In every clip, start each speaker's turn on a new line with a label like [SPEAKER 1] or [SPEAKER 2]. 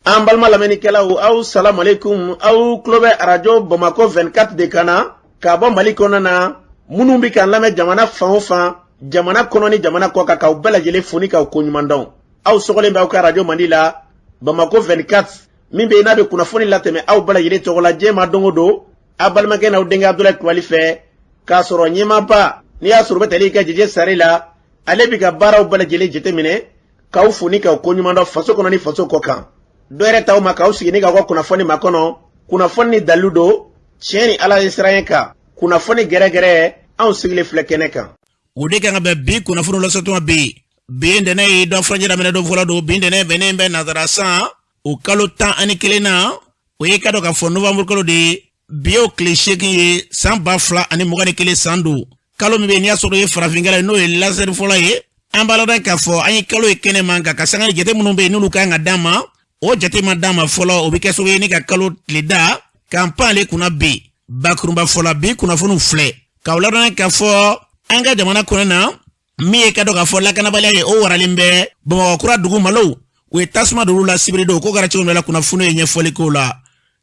[SPEAKER 1] An balma lamɛnnikɛlaw aw salam aleikum aw tulo bɛ radio Bamako 24 de kana ka bɔ Mali kɔnɔ na minnu bi kan lamɛn jamana fan o fan jamana kɔnɔ ni jamana kɔ kan k'aw bɛɛ lajɛlen foni k'aw ko ɲuman dɔn aw sɔgɔlen bɛ aw ka radio Mandi la Bamako 24 min bɛ n'a bɛ kunnafoni latɛmɛ aw bɛɛ lajɛlen tɔgɔ la diɲɛ ma don o don a balimakɛ n'aw denkɛ Abdulaye Kulibali fɛ k'a sɔrɔ ɲɛmaaba n'i y'a sɔrɔ bɛ tali kɛ Jɛjɛ Sare la ale bi ka baaraw bɛɛ lajɛlen jateminɛ k'aw foni k'aw ko ɲuman dɔn faso kɔnɔ ni faso kɔ kan dɔɛrɛ taw ma k'aw sigi ni k'aw ka kunnafoni ma kɔnɔ kunnafoni ni dalilu don tiɲɛ ni Ala ye siran ye kan kunnafoni gɛrɛgɛrɛ anw sigilen filɛ kɛnɛ kan
[SPEAKER 2] o de kan ka bɛn bi kunnafoni lasatuma bi ntɛnɛ ye dɔ fɔlɔ daminɛ dɔ fɔlɔ don bi ntɛnɛ bɛnnen bɛ nazara san o kalo 11 na o ye ka dɔ ka fɔ novembre kalo de bi o tile 8 ye san 2021 san don kalo min bɛ n'i y'a sɔrɔ ye farafinkɛla n'o ye lasɛri fɔlɔ ye an b'a lɔn k'a fɔ an ye kalo ye kɛnɛ man kan ka sanga jate minnu bɛ yen n'olu kan ka d'a ma o jate ma d'a ma fɔlɔ o bɛ kɛ sababu ye ni ka kalo tile da k'an pan ale kunna bi bakurunba fɔlɔ bi kunnafoniw filɛ k'aw ladɔn k'a fɔ an ka jamana kɔnɔ na min ye ka dɔ k'a fɔ lakanabaliya ye o waralen bɛ Bamakɔkura dugu malo o ye tasuma dolu la sibiri don ko kɛra cogo min na kunnafoni ye ɲɛfɔli k'o la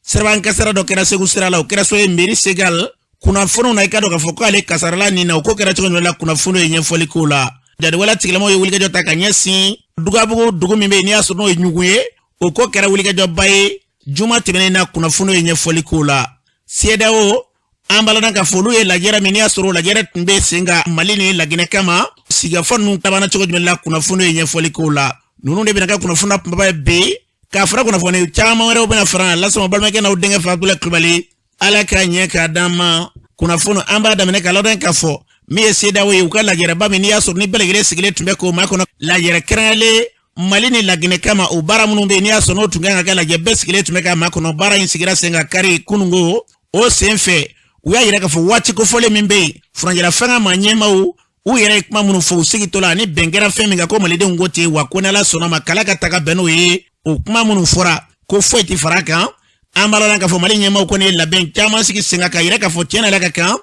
[SPEAKER 2] siraban kasara dɔ kɛra Segu sira la o kɛra so ye mairie Segal kunnafoniw na i ka dɔ k'a fɔ ko ale kasarala nin na o ko kɛra cogo min na kunnafoni ye ɲɛfɔli k'o la jadwala tigilamaw ye wulikajɔ ta ka ɲɛsin Dugabugu dugu min bɛ yen n'i y'a sɔrɔ n'o ye Ɲugun ye o ko kɛra wulikajɔba ye juma tɛmɛnen na kunnafoni ye ɲɛfɔli k'o la CEDEAO an balana ka fɔ olu ye lajɛrɛ min y'a sɔrɔ lajɛrɛ tun bɛ sen ka Mali ni Laginɛ kama sigafɔ ninnu tabana cogo jumɛn la kunnafoni ye ɲɛfɔli k'o la ninnu de bɛna kɛ kunnafoni kunbaba ye bi k'a fara kunnafoni caman wɛrɛw bɛna fara lasama balimakɛ n'aw denkɛ fa Abdulaye Kulibali Ala k'a ɲɛ k'a d'an ma kunnafoni an b'a daminɛ ka ladɔn k'a fɔ min ye CEDEAO ye u ka lajɛrɛba min y'a sɔrɔ ni bɛɛ lajɛlen sigilen tun bɛ k'o maa kɔnɔ lajɛrɛ kɛrɛnkɛrɛnlen Mali ni Laginɛ kama o baara minnu bɛ yen n'i y'a sɔrɔ n'o tun kan ka kɛ lajɛ bɛɛ sigilen tun bɛ k'a maa kɔnɔ baara in sigira sen ka kari kunungo o sen fɛ u y'a yira k'a fɔ waati kofɔlen min bɛ yen furanjɛla fanga ma ɲɛmaaw u yɛrɛ ye kuma minnu fɔ u sigitɔ la ani bɛn kɛra fɛn min kan ko malidenw ko ten wa ko n'Ala sɔnna ma kala ka taga bɛn n'o ye o kuma minnu fɔra ko foyi tɛ fara a kan an b'a lɔn k'a fɔ Mali ɲɛmaaw kɔni ye labɛn caman sigi sen kan k'a yira k'a fɔ tiɲɛ na Ala ka kan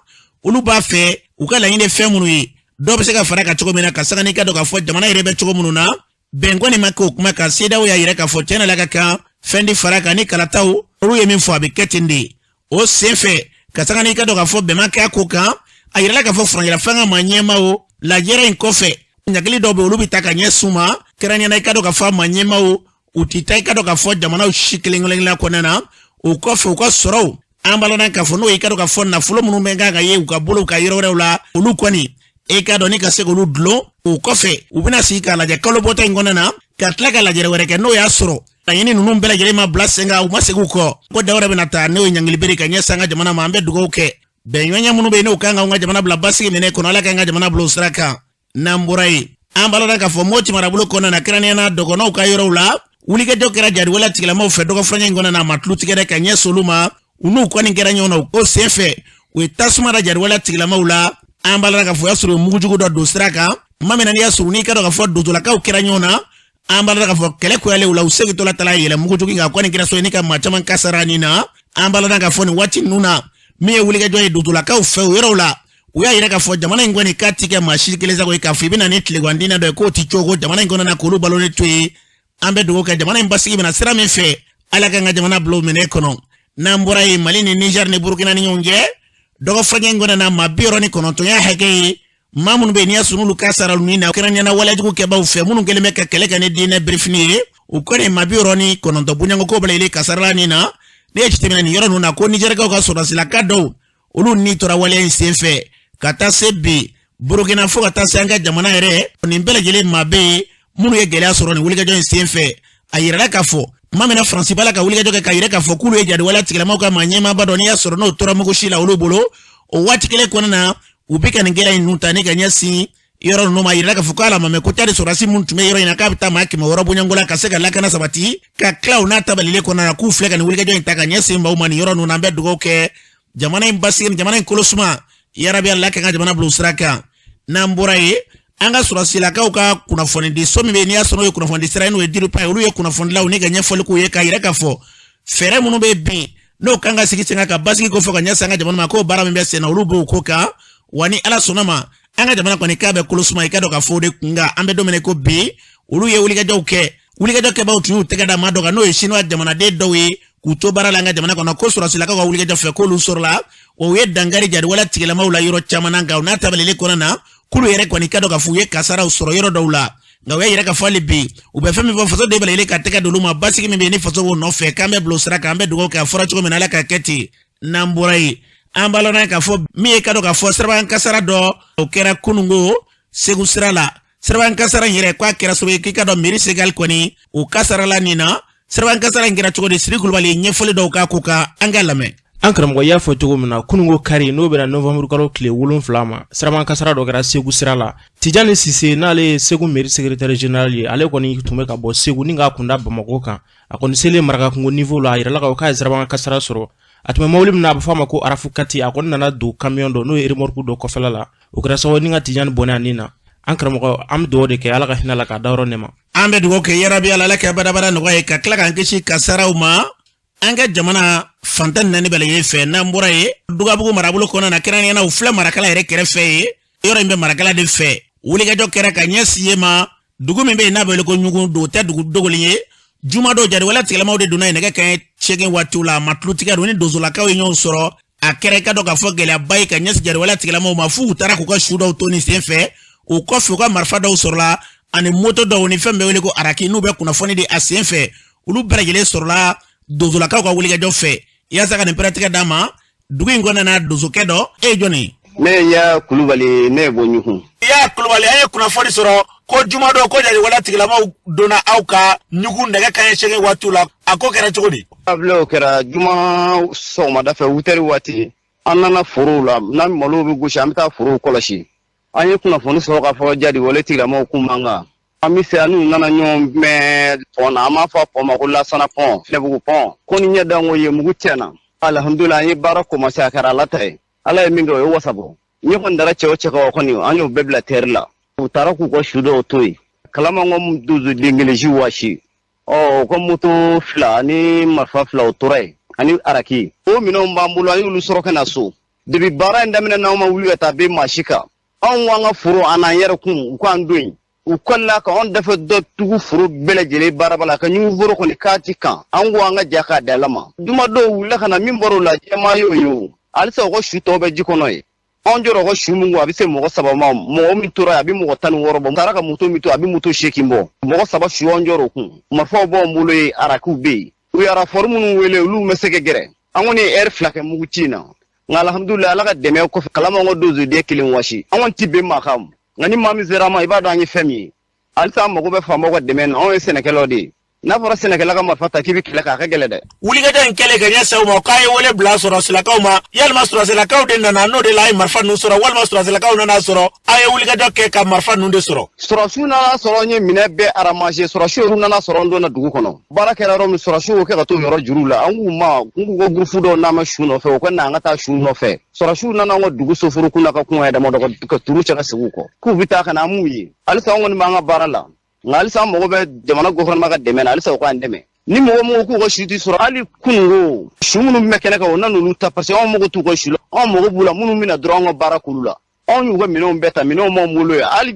[SPEAKER 2] olu b'a fɛ u ka laɲini fɛn minnu ye dɔw bɛ se ka fara ka cogo min na ka sanga n'i ka dɔn k'a fɔ jamana yɛrɛ bɛ cogo minnu na bɛn kɔni ma kɛ o kuma kan CEDEAO y'a yira k'a fɔ tiɲɛ na Ala ka kan fɛn di fara kan ni kalataw olu ye min fɔ a bɛ kɛ ten de o sen fɛ ka sanga n'i ka dɔn k'a fɔ bɛn ma kɛ a ko kan a yirala k'a fɔ furanjɛla fanga ma ɲɛmaaw lajɛrɛ in kɔfɛ ɲagili dɔw bɛ olu bɛ ta ka ɲɛ suma kɛrɛnkɛrɛnnenya i ka dɔn k'a fɔ a ma ɲɛmaaw u tɛ taa i ka dɔn k'a fɔ jamanaw si kelen-kelen kɔnɔna na o kɔfɛ u ka sɔrɔw an b'a lɔn k'a fɔ n'o ye ka dɔn k'a fɔ nafolo minnu bɛ kan ka ye u ka bolo ka yɔrɔ wɛrɛw la olu kɔni e ka dɔn ni ka se k'olu dulon o kɔfɛ u bɛna sigi k'a lajɛ kalo bɔta in kɔnɔna na ka tila ka lajɛrɛ wɛrɛ kɛ n'o y'a sɔrɔ laɲini ninnu bɛɛ lajɛlen ma bila sen kan u ma segin u kɔ ko da wɛrɛ bɛna taa n'o ye ɲangilibere ka ɲɛsin an ka jamana ma an bɛ dugawu kɛ bɛnɲɔgɔnya minnu bɛ yen n'o kan ka an ka jamana bila basigi minɛ kɔnɔ Ala ka an ka jamana bila o sira kan n'an bɔra yen an b'a lɔn k'a fɔ Moti marabolo kɔnɔna na kɛrɛnkɛrɛnnenya dɔgɔnɔw ka yɔrɔw la wulikajɔ kɛra jadwala tigilamaw fɛ dɔgɔfɔrɔnya in kɔnɔna na a ma tulo tigɛ dɛ ka ɲɛsin olu ma u n'u kɔni kɛra ɲɔgɔn na o sen fɛ u ye tasuma da jadwala tigilamaw la an b'a lɔn k'a fɔ o y'a sɔrɔ mugujugu dɔ don sira kan tuma min na n'i y'a sɔrɔ n'i ka dɔn k'a fɔ dozolakaw kɛra ɲɔgɔn na an b'a lɔn k'a fɔ kɛlɛ kuyalen la u segintɔ la tala yɛlɛ mugujugu kan kɔni kɛra so ye ni ka maa caman kasara nin na an b'a lɔn k'a fɔ nin waati ninnu na min ye wulikajɔ ye dozolakaw fɛ o yɔrɔw la u y'a yira k'a fɔ jamana in kɔni k'a ti kɛ maa si kelen sago ye k'a fɔ i bɛna ni tilegandina dɔ ye k'o ti cogo jamana in kɔnɔna k'olu balolen to ye an bɛ dugawu kɛ jamana in basigi bɛna sira min fɛ Ala ka an ka jamana bila o minɛ kɔnɔ n'an bɔra yen Mali ni Niger ni Burkina ni ɲɔgɔn cɛ dɔgɔfɔrɔnya in kɔnɔna maa 69 hakɛ ye maa minnu bɛ yen n'i y'a sɔrɔ n'olu ka sara olu ni na kɛrɛnkɛrɛnnenya waleyajugu kɛbaaw fɛ minnu kɛlen bɛ ka kɛlɛ kɛ ni diinɛ birifini ye u kɔni maa 69 bonyanko ko bala ile ka sarala nin na ne ye jateminɛ nin yɔrɔ ninnu na ko Nigerikaw ka sɔrɔdasilaka dɔw olu ni tora waleya in sen fɛ ka taa se bi Burkina fo ka taa se an ka jamana yɛrɛ nin bɛɛ lajɛlen maa bɛ yen minnu ye gɛlɛya sɔrɔ nin wulikajɔ in sen fɛ a yirala k'a fɔ tuma min na Faransi b'a la ka wulikajɔ kɛ k'a yira k'a fɔ k'olu ye jadwala tigilamaw ka maa ɲɛmaaba dɔ n'i y'a sɔrɔ n'o tora mugu si la olu bolo o waati kelen kɔnɔna na u bɛ ka nin gɛlɛya in ninnu ta ni ka ɲɛsin yɔrɔ ninnu ma a yirala k'a fɔ k'ala ma mɛ ko tari sɔrɔdasi minnu tun bɛ yɔrɔ in na k'a bɛ taa maa 100 bonyanko la ka se ka lakana sabati ka tila u n'a tabalilen kɔnɔna na k'u filɛ ka nin wulikajɔ in ta ka ɲɛsin maaw ma nin yɔrɔ ninnu na an bɛ dugawu kɛ jamana in basigi jamana in kolosuma yarabi Ala ka an ka jamana bila o sira kan n'an bɔra yen an ka sɔrɔdasilakaw ka kunnafoni di so min bɛ yen n'i y'a sɔrɔ n'o ye kunnafoni di sira ye n'o ye DIRPA ye olu ye kunnafonidilaw ni ka ɲɛfɔli k'u ye k'a yira k'a fɔ fɛɛrɛ minnu bɛ bin n'o kan ka sigi sen kan ka basigi ko fɔ ka ɲɛsin an ka jamana ma k'o baara min bɛ sen na olu b'o ko kan wa ni Ala sɔnna ma an ka jamana kɔni k'a bɛ kolosuma i ka dɔn k'a fɔ o de kun kan an bɛ don min na ko bi olu ye wulikajɔw kɛ wulikajɔ kɛbaw tun y'u tɛgɛ da maa dɔ kan n'o ye chinois jamanaden dɔw ye k'u to baara la an ka jamana kɔnɔ ko sɔrɔsilakaw ka wulikajɔ fɛ k'olu sɔrɔla o ye dangari jariwala tigilamaw la yɔrɔ caman na nka u n'a tabalili kɔnɔ na k'olu yɛrɛ kɔni ka dɔ ka fɔ u ye kasaraw sɔrɔ yɔrɔ dɔw la nka u y'a yɛrɛ ka fɔ hali bi u bɛ fɛn min fɔ faso de balalen ka tɛgɛ d'olu ma basigi min bɛ yen ni faso b'o nɔfɛ k'an bɛ bila o sira kan an bɛ dugawu kɛ a fɔra cogo min na ala ka kɛ ten n'an bɔra yen an b'a lɔn k'a fɔ min ye ka dɔ ka fɔ siraban kasara dɔ o kɛra kunungo segu sira la siraban kasara in yɛrɛ k'a kɛra sababu ye k'i ka dɔn mairie segal kɔni o kasara la nin na siraban kasara in kɛra cogo di Siri Kulubali ɲɛfɔli dɔw k'a ko ka an ka lamɛn.
[SPEAKER 3] An karamɔgɔ y'a fɔ cogo min na kunungo kari n'o bɛna novembre kalo tile 7 ma siraban kasara dɔ kɛra Segu sira la Tijani Sise n'ale ye Segu mairie secrétaire général ye ale kɔni tun bɛ ka bɔ Segu ni k'a kunda Bamako kan a kɔni selen Marakakungo niveau la a yirala k'a ye siraban kasara sɔrɔ a tun bɛ mobili min na a bɛ fɔ a ma ko Arafu Kati a kɔni nana don camion dɔ n'o ye remorque dɔ kɔfɛla la o kɛra sababu ni ka Tijani bɔnɛ a nin na an karamɔgɔ an bɛ dugawu de kɛ ala ka hinɛ la k'a da yɔrɔ nɛma
[SPEAKER 2] an bɛ dugawu kɛ yarabi ala ka badabada nɔgɔya ye ka tila k'an kisi kasaraw ma an ka jamana fantan naani bɛɛ lajɛlen fɛ n'an bɔra ye Dugabugu marabolo kɔnɔ na kɛrɛnkɛrɛnnenya u filɛ marakala yɛrɛ kɛrɛfɛ ye yɔrɔ in bɛ marakala de fɛ wulikajɔ kɛra ka ɲɛsin ye ma dugu min bɛ yen n'a bɛ wele ko ɲugun don o tɛ dugu dogolen ye juma dɔw jariwala tigilamaw de donna yen nɛgɛ kanɲɛ 8 waatiw la a ma tulo tigɛ don ni donsolakaw ye ɲɔgɔn sɔrɔ a kɛra i ka dɔn k'a fɔ gɛlɛyaba ye ka ɲɛsin jariwala tigilamaw ma f'u taara k'u ka su dɔw to nin sen fɛ o kɔfɛ u ka marifa dɔw sɔrɔla ani moto dɔw ni fɛn bɛ wele ko araki n'u bɛ kunnafoni di a sen fɛ olu bɛɛ lajɛlen sɔrɔla donsolakaw ka wulikajɔ fɛ yaasa ka nin pɛrɛtigɛ d'a ma dugu in kɔnɔna na donsokɛ dɔ e ye jɔnni
[SPEAKER 4] ne ya Kulubali ne bo ɲugun
[SPEAKER 2] ya Kulubali an ye kunnafoni sɔrɔ ko juma dɔ ko jariwala tigilamaw donna aw ka ɲugun nɛgɛ kanɲɛ 8 waatiw la a ko kɛra cogo di
[SPEAKER 4] o kɛra juma sɔgɔmada fɛ 8 waati an nana forow la n'an malo bɛ gosi an bɛ taa forow kɔlɔsi an ye kunnafoni sɔrɔ k'a fɔ jariwala tigilamaw kun man kan an bɛ fɛ n'u nana ɲɔgɔn mɛn pɔn na an b'a fɔ a pɔn ma ko Lasana pɔn Filɛbugu pɔn ko ni ɲɛdanko ye mugu tiɲɛna alhamdulilayi an ye baara commencé a kɛra ala ta ye ala ye min kɛ o ye wasa bɔ n kɔni dara cɛ o cɛ kan o kɔni an y'o bɛɛ bila terre la u taara k'u ka su dɔw to yen kalamanko duzu dengeleji wasi o ka moto 2 ani marifa 2 o tora yen ani araki o minɛnw b'an bolo an y'olu sɔrɔ ka na so depuis baara in daminɛ n'anw ma wuli ka taa bɛn maa si kan anw k'an ka foro an n'an yɛrɛ kun u k'an don yen u kɔlila ka anw dafa dɔ tugu foro bɛɛ lajɛlen baaraba la ka ɲugun foro kɔni k'a ti kan an ko an ka ja k'a dala ma juma dɔw wulila ka na min bɔra o la jɛma y'o ye o halisa o ka su tɔw bɛ ji kɔnɔ ye anw jɔra o ka su min kɔ a bɛ se mɔgɔ 3 ma mɔgɔ min tora a bɛ mɔgɔ 16 bɔ taara ka moto min to a bɛ moto 8 bɔ mɔgɔ 3 su anw jɔra o kun marifaw b'anw bolo ye arakiw bɛ yen u ye araforu minnu wele olu ma se ka gɛrɛ an kɔni ye heure 2 kɛ mugu ci in na nka alhamdulilayi ala ka dɛmɛ kɔfɛ kalamanko dozuden 1 wasi an kɔni ti bɛn maa kan nka ni maa min sera ma i b'a dɔn an ye fɛn min ye halisa an mago bɛ faamaw ka dɛmɛ na anw ye sɛnɛkɛlaw de ye n'a fɔra sɛnɛkɛla ka marifa ta k'i bɛ kɛlɛ k'a ka gɛlɛ dɛ
[SPEAKER 2] wulikajɔ in kɛlen ka ɲɛsin aw ma k'a ye wele bila sɔrɔsilakaw ma yalima sɔrɔsilakaw de nana n'o de la a ye marifa ninnu sɔrɔ walima sɔrɔsilakaw nana sɔrɔ a ye wulikajɔ kɛ ka marifa ninnu de sɔrɔ
[SPEAKER 4] sɔrɔsiw nana sɔrɔ n ye minɛ bɛɛ aramange sɔrɔsiw yɛrɛ nana sɔrɔ n donna dugu kɔnɔ baara kɛra yɔrɔ min sɔrɔsiw y'o kɛ ka t'o yɔrɔ juruw la an k'u ma n k'u ka gurufu dɔw n'a ma su nɔfɛ o ka na an ka taa su nɔfɛ sɔrɔsiw nana an ka dugu soforokun na ka kun yɛrɛ damadɔ ka turu cɛ ka segin u kɔ k'u bɛ taa ka na an m'u ye halisa an kɔni b'an ka baara la nka halisa an mago bɛ jamana gouvernement ka dɛmɛ na halisa u k'an dɛmɛ ni mɔgɔ k'u ka su ti sɔrɔ hali kununko su minnu bɛ kɛnɛ kan o na n'olu ta parce que anw mago t'u ka su la anw mago b'u la minnu bɛna dɔrɔn an ka baara k'olu la anw y'u ka minɛnw bɛɛ ta minɛnw m'anw bolo ye hali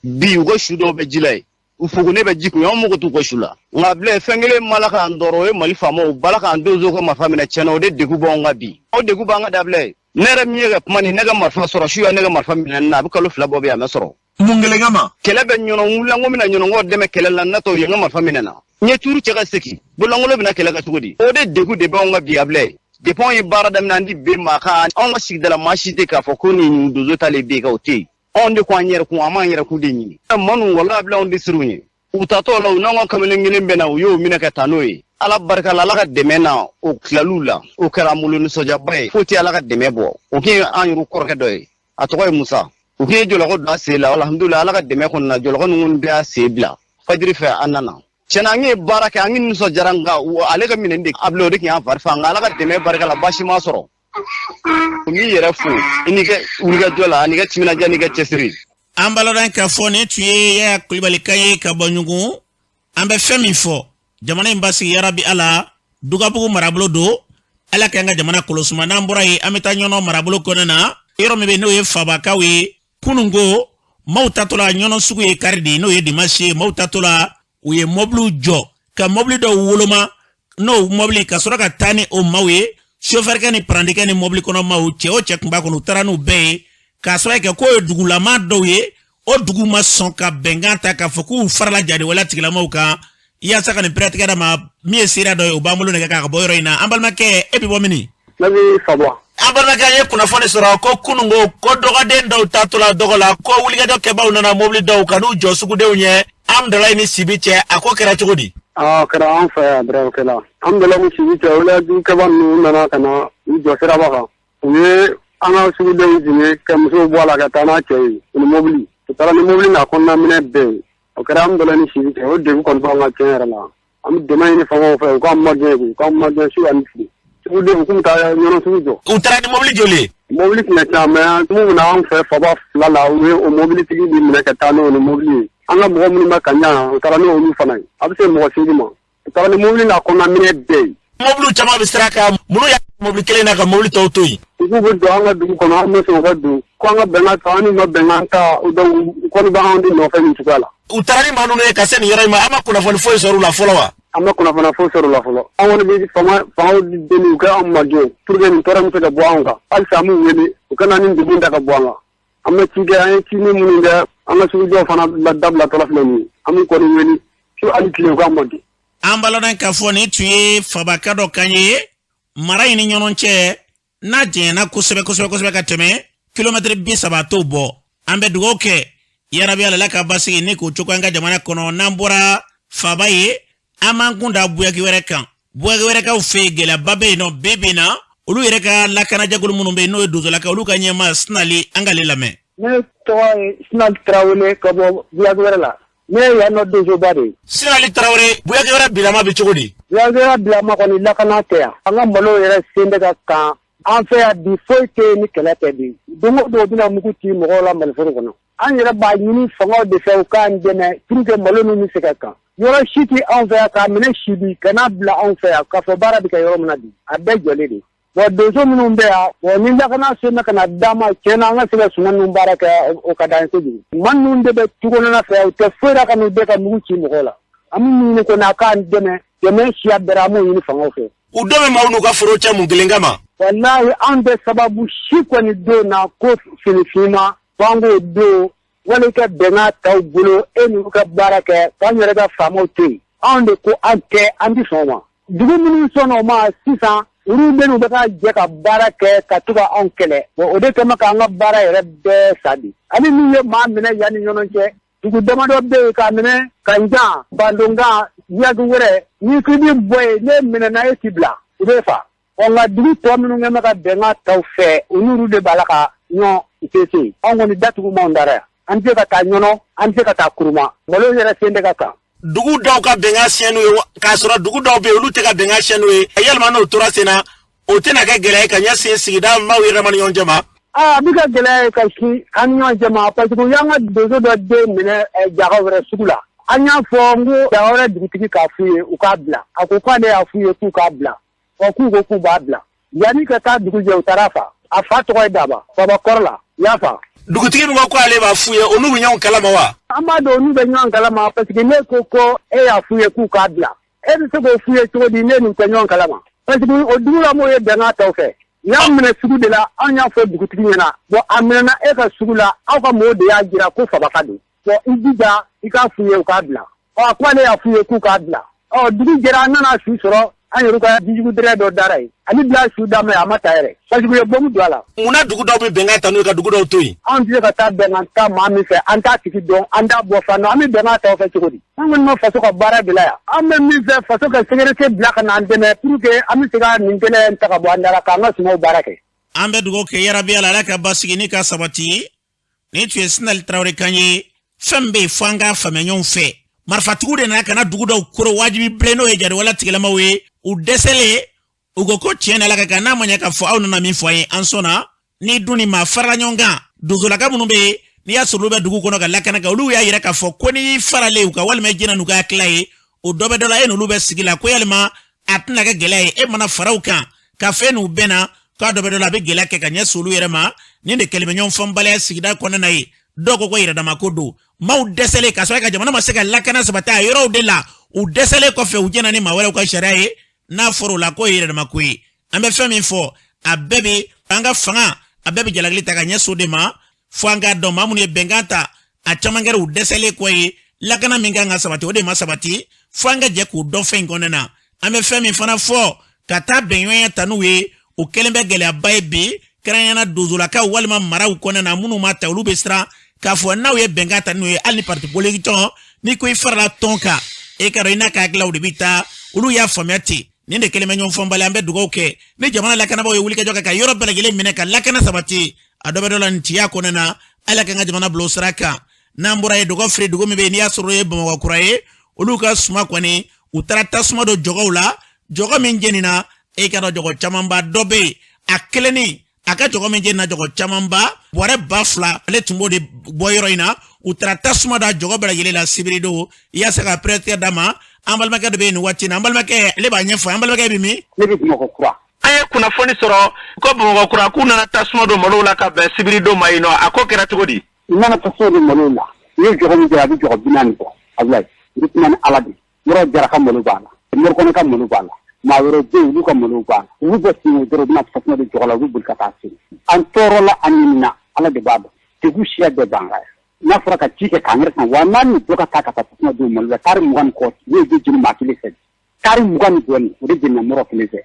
[SPEAKER 4] bi u ka su dɔw bɛ ji la ye u fogone bɛ ji kun anw mago t'u ka su la nka bilen fɛn kelen ma la k'an dɔrɔ o ye mali faamaw bala k'an donso ka marifa minɛ tiɲɛna o de degun b'anw kan bi o degun b'an ka dabila ye ne yɛrɛ min ye ka kuma ni ne ka marifa sɔrɔ su ya ne ka marifa minɛ na a bɛ kalo 2 bɔ bi a ma sɔrɔ
[SPEAKER 1] mun kelen kama
[SPEAKER 4] kɛlɛ bɛ ɲɔnɔ wula ko mina ɲɔnɔ dɛmɛ kɛlɛ la natɔ ye n ka marifa minɛ na n ye tuuru cɛ ka segin bolangolo bɛna kɛlɛ ka cogo di o de degun de b'anw ka bi a bila ye depuis anw ye baara daminɛ an di bɛn maa kan anw ka sigidala maa si tɛ k'a fɔ ko nin donso t'ale bɛ yen ka o tɛ yen anw de ko an yɛrɛ kun an m'an yɛrɛ kun de ɲini manu wala bila anw de siriw ye u tatɔ la u n'anw ka kamalen kelen bɛ na u y'o minɛ ka taa n'o ye ala barika la ala ka dɛmɛ na o tilal'u la o kɛra an bolo nisɔndiyaba ye fo tɛ ala ka dɛmɛ bɔ o k'i an yɛrɛ kɔrɔkɛ dɔ ye a tɔgɔ ye musa u k'i ye jɔlɔkɔ don a sen la alhamdulilayi ala ka dɛmɛ kɔnɔ na jɔlɔkɔ ninnu bɛ a sen bila fajiri fɛ an nana tiɲɛna an ye baara kɛ an ye nisɔndiyara nka ale ka minɛ de a bila o de k'an fari fa nka ala ka dɛmɛ barika la baasi ma sɔrɔ u y'i yɛrɛ fo i n'i kɛ wulikajɔ la ani ka timinadiya n'i ka cɛsiri
[SPEAKER 2] an balɔdan ka fɔ ni tun ye Yaya Kulubali kan ye ka bɔ ɲugun an bɛ fɛn min fɔ jamana in basigi yarabi ala Dugabugu marabolo don ala k'an ka jamana kɔlɔsima n'an bɔra ye an bɛ taa ɲɔnɔ marabolo kɔnɔ na yɔrɔ min bɛ n'o ye Fabakaw ye kununko maaw tatɔla ɲɔnɔ sugu ye kari de n'o ye dimanche ye maaw tatɔla u ye mobile jɔ ka mobile dɔ woloma n'o mobile ka sɔrɔ ka taa ni o maaw ye chauffeur kɛ ni prandi kɛ ni mobile kɔnɔ maaw cɛ o cɛ kun b'a kɔnɔ u taara n'u bɛɛ ye k'a sɔrɔ kɛ k'o ye dugulama dɔw ye o dugu ma sɔn ka bɛnkan ta k'a fɔ k'u farala jadiwala tigilamaw kan yaasa ka nin piratigɛ da ma min ye seereya dɔ ye o b'an bolo nɛgɛ k'a ka bɔ yɔrɔ in na an balimakɛ e bɛ bɔ mini.
[SPEAKER 5] ne bɛ Fabɔ.
[SPEAKER 2] an balimakɛ ye kunnafoni sɔrɔ ko kununko ko dɔgɔden dɔw taatɔla dɔgɔ la ko wulikajɔ kɛbaaw nana mobili dɔw ka n'u jɔ sugudenw ɲɛ Amdalayi ni Sibi cɛ a ko kɛra cogo di.
[SPEAKER 5] kɛra an fɛ yan dɔrɔn kɛla Amdalayi ni Sibi cɛ wulikajɔkɛbaa ninnu nana ka na u jɔ siraba kan u ye an ka sugudenw jigin ka musow bɔ a la ka taa n'a cɛ ye ni mobili u taara ni mobili n'a kɔnɔna minɛ bɛɛ ye o kɛra Amdalayi ni Sibi cɛ o degun kɔni b'an ka tiɲɛ yɛrɛ la an bɛ dɛmɛ ɲini famaw fɛ u k'an magɛn su ani tile sugudenw k'u taa ɲɔnɔ sugu jɔ.
[SPEAKER 2] u taara ni mobili joli ye.
[SPEAKER 5] mobili tun ka ca mɛ tumu min na an fɛ Faba fila la u ye o mobilitigi de minɛ ka taa n'o ni mobili ye an ka mɔgɔ minnu bɛ ka ɲa u taara n'olu fana ye a bɛ se mɔgɔ seegin ma u taara ni mobili n'a kɔnɔna minɛ bɛɛ ye.
[SPEAKER 2] mobili caman bɛ sira kan minnu y'a mobili kelen na ka mobili tɔw to yen.
[SPEAKER 5] u k'u bɛ don an ka dugu kɔnɔ an bɛ sɔn ka don ko an ka bɛnkan ta an n'u ma bɛnkan ta u kɔni b'an de nɔfɛ nin cogoya la.
[SPEAKER 2] u taara ni maa ninnu ye ka se nin yɔrɔ in ma an ma kunnafoni foyi sɔrɔ u la fɔlɔ wa.
[SPEAKER 5] an ma kunnafoni foyi sɔrɔ u la fɔlɔ an kɔni bɛ fangaw deli u ka an magɛn pour que nin tɔɔrɔ bɛ se ka bɔ an kan halisa an b'u wele u ka na nin degun ta ka bɔ an kan an bɛ ci kɛ an ye ci ni minnu kɛ an ka sugujɔw fana dabilatɔla filɛ nin ye an b'u kɔni wele su hali tile u ka magɛn.
[SPEAKER 2] an balɔnna k'a fɔ nin tun ye Fabaka dɔ kan ye mara in ni ɲɔgɔn cɛ n'a jɛnyana kosɛbɛ ka tɛmɛ kilomɛtiri 30 t'o bɔ an bɛ dugawu kɛ yarabi Ala ka basigi ni k'o cogo an ka jamana kɔnɔ n'an bɔra Faba ye an m'an kun da buyaki wɛrɛ kan buyaki wɛrɛ kaw fɛ yen gɛlɛyaba bɛ yen nɔ bi bi in na olu yɛrɛ ka lakanajɛkulu minnu bɛ yen n'o ye donsolakaw olu ka ɲɛmaa Sinali an k'ale lamɛn.
[SPEAKER 5] ne tɔgɔ ye Sinali Tarawele ka bɔ buyaki wɛrɛ la ne ye yan nɔ donsoba de ye.
[SPEAKER 2] Sinali Tarawele buyaki wɛrɛ bilama bɛ cogo di.
[SPEAKER 5] buyaki wɛrɛ bilama kɔni lakana tɛ yan an ka malo yɛrɛ sen bɛ ka kan an fɛ yan bi foyi tɛ yen ni kɛlɛ tɛ bi don o don u bɛna mugu ci mɔgɔw la maliforo kɔnɔ an yɛrɛ b'a ɲini fangaw de fɛ u k'an dɛmɛ pour que malo ninnu bɛ se ka kan yɔrɔ si tɛ anw fɛ yan k'a minɛ si bi ka n'a bila anw fɛ yan k'a fɔ baara bɛ kɛ yɔrɔ min na bi a bɛɛ jɔlen de bon donso minnu bɛ yan ni lakana sen bɛ ka na d'a ma tiɲɛ na an ka se ka suman ninnu baara kɛ o ka d'an ye kojugu maa ninnu de bɛ tukɔnɔna fɛ u tɛ foyi la ka n'u bɛɛ ka mugu ci mɔgɔw la an bɛ ɲini kɔni a k'an dɛmɛ siya bɛɛ an b'o ɲini fangaw fɛ.
[SPEAKER 2] u dɔ bɛ maaw n'u ka foro cɛ mun kelen kama.
[SPEAKER 5] walahi an bɛ sababu si kɔni don na ko finifin f'an k'o don wali ka bɛnkan t'aw bolo e n'u ka baara kɛ k'an yɛrɛ ka faamaw to yen anw de ko an tɛ an ti sɔn o ma dugu minnu sɔnna o ma sisan olu bɛ n'u bɛ ka jɛ ka baara kɛ ka to ka anw kɛlɛ o de kama k'an ka baara yɛrɛ bɛɛ sa bi ani min ye maa minɛ yan ni ɲɔgɔn cɛ dugu damadɔ bɛ yen k'a minɛ Kanjan Bandonkan Buyaki wɛrɛ n'i k'i bɛ bɔ yen ne minɛna e t'i bila u bɛ fa nka dugu tɔ minnu kɛ bɛ ka bɛnkan t'aw fɛ u n'olu de b'a la ka ɲɔn se anw kɔni datugu m'anw dara yan an tɛ ka taa ɲɔnɔ an tɛ ka taa kuruma malo yɛrɛ sen tɛ ka kan.
[SPEAKER 2] dugu dɔw ka bɛnkan siɲɛ n'u ye k'a sɔrɔ dugu dɔw bɛ yen olu tɛ ka bɛnkan siɲɛ n'u ye yalima n'o tora sen na o tɛna kɛ gɛlɛya ye ka ɲɛsin sigida maaw yɛrɛ ma ni ɲɔgɔn cɛ ma.
[SPEAKER 5] a bɛ ka gɛlɛya ye ka sin an ni ɲɔgɔn cɛ ma parce que u y'an ka donso dɔ den minɛ jaga wɛrɛ sugu la an y'a fɔ n ko jaga wɛrɛ dugutigi k'a f'u ye u k'a bila a ko k'ale y'a f'u ye k'u k'a bila k'u ko k'u b'a bila yanni ka taa dugu jɛ u taara a fa tɔgɔ ye Daba Babakɔrɔ la i y'a fa.
[SPEAKER 2] dugutigi min ko ale b'a f'u ye olu bɛ ɲɔgɔn kalama wa.
[SPEAKER 5] an b'a dɔn olu bɛ ɲɔgɔn kalama parce que ne ko e y'a f'u ye k'u k'a bila e bɛ se k'o f'u ye cogo di ne nin tɛ ɲɔgɔn kalama parce que o dugulamɔgɔw ye bɛnkan t'aw fɛ y'a minɛ sugu de la an y'a fɔ dugutigi ɲɛna bon a minɛna e ka sugu la aw ka mɔgɔw de y'a jira ko Fabaka don bon i jija i k'a f'u ye u k'a bila ko ale y'a f'u ye k'u k'a bila dugu jɛra an nana su sɔrɔ an yɛrɛ ka dijugudɛrɛ dɔ dara yen ani bila su d'a ma a ma ta yɛrɛ parce que u ye bɔmu don a la. munna dugu dɔw bɛ bɛnkan ta n'u ye ka dugu dɔw to yen. an tɛ se ka taa bɛnkan ta maa min fɛ an t'a tigi dɔn an t'a bɔ fan dɔn an bɛ bɛnkan ta o fɛ cogo di. an kɔni ma faso ka baara de la yan an bɛ min fɛ faso ka sécurité bila ka n'an dɛmɛ pour que an bɛ se ka nin kɛnɛ in ta ka bɔ an da la k'an ka sumaw baara kɛ. an bɛ dugawu kɛ yarabi Ala ka basigi ni ka sabati
[SPEAKER 2] ni tun ye Sinali Tarawele kan ye fɛn bɛ yen fo an k'a faamuya ɲɔgɔn fɛ marifatigiw de nana ka na dugu dɔw koro wajibi bilen n'o ye jariwala tigilamaw ye u dɛsɛlen u ko tiɲɛ Ala ka kan n'a ma ɲɛ k'a fɔ aw nana min fɔ an ye an sɔnna ni dun ni maa farala ɲɔgɔn kan donsolaka minnu bɛ yen n'i y'a sɔrɔ olu bɛ dugu kɔnɔ ka lakana kɛ olu y'a yɛrɛ k'a fɔ ko n'i faralen u ka walima jɛnna n'u ka tila ye o dɔ bɛ dɔ la e n'olu bɛ sigi la ko yalima a tɛna kɛ gɛlɛya ye e mana fara u kan ka fɛn n'u bɛnna k'a dɔ bɛ dɔ la a bɛ gɛlɛya kɛ ka ɲɛsin olu yɛrɛ ma nin de kɛlen bɛ ɲɔgɔn fɔnbaliya sigida kɔnɔna ye doko ko ira dama ko do maw desele ka so ka jamana ma se ka lakana sabata yoro de la u desele ko fe u jena ni ma wala ko sharia na foro la ko ira dama ko ambe fami fo abebe anga fanga abebe jalagli ta ganya so de ma fo anga do mamuni benganta a chamangere u desele ko lakana minga nga sabati o de ma sabati fo anga je ku do fe ngonena ambe fami fana fo kata benyoya tanuwe o kelembe gele abaybi kranyana dozula ka walma mara ukona na munu mata ulu bestra ka fo na we bengata nuwe ali parti politique ton ni ko ifara tonka e ka reina ka glaudi bita ulu ya famati ninde keleme nyon fombale ambe dugo ke ni jamana lakana bo yuli ka joka ka Europe la gele mineka lakana sabati adobe dola ntia konena ala ka jamana blosraka nambura e dugo free dugo mebe ni asoro e bama wakuraye ulu ka suma kwani utarata suma do jogowla jogo menjenina e ka do jogo chamamba dobe akeleni aka jogo menjenina jogo chamamba bore bafla le tumbo de boyroina utarata suma da jogo bela gele la sibirido ya saka prêtre dama ambal make de ni wati ambal make le ba nyefa ambal make bimi
[SPEAKER 5] ne bi mo ko kura
[SPEAKER 1] aye kuna foni soro ko bo kura kuna na tasuma do malola ka be sibirido mayino akokera tugodi
[SPEAKER 5] nana tasuma do malola ye jogo mi jara bi jogo binani ko ablay ritman aladi moro jara kam molo bala mor ko kam molo bala ma woro de lu kam molo bala wu be sinu doro na tasuma do jogo la wu bul kata sin an torola anina ala de baba te gu shia de banga na fraka chike kangre san wanani doka taka tasuma do molo tar mugan ko ye de jini makile se tar mugan doni de jinna moro kilese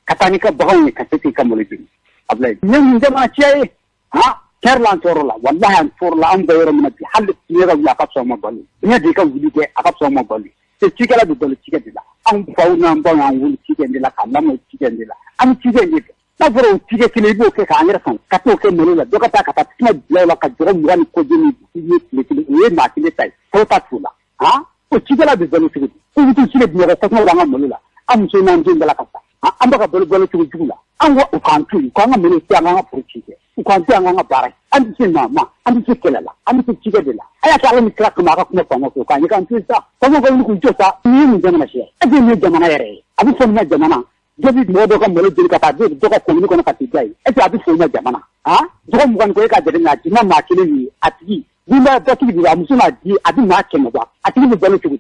[SPEAKER 5] katani ka bahaw ni katati ka molo jini ablay nyam ndema chiaye ha kerlan torola wallahi an torola am bayro min bi hal yega la ka so mo bali nya de ka wuli ke aka so mo bali te chike la do chike dila am fauna am ba an wuli chike dila ka la mo chike dila am chike dila na foro chike kile bo ke ka angra san ka to ke molo la doka ta ka ta tuma la ka joro ngani ko jini ye ma kile tai to ta tula ha o chike la do chike ko tu chike bi ko ko la molo la am so nan jin la ka ta am ba ka bolo chike jula am wa kan tu ko nga molo ti nga pro chike ko an nga bara an ti na ma an ti kele la an ti chike de la aya ka la mi kra ko ma ka ko ma ko ka ni kan tu sa ko ko ni ku jo sa ni mi jamana she e de ni jamana yare abu fo na jamana jobi mo do ka mo le ka ta de do ka ko ni ko na ka ti jai e ti abu fo na jamana ha do ko mo kan ko ka de na ti na ma kele ni ati bi na do ti bi amu na di abi na ke mo ba ati ni balo ti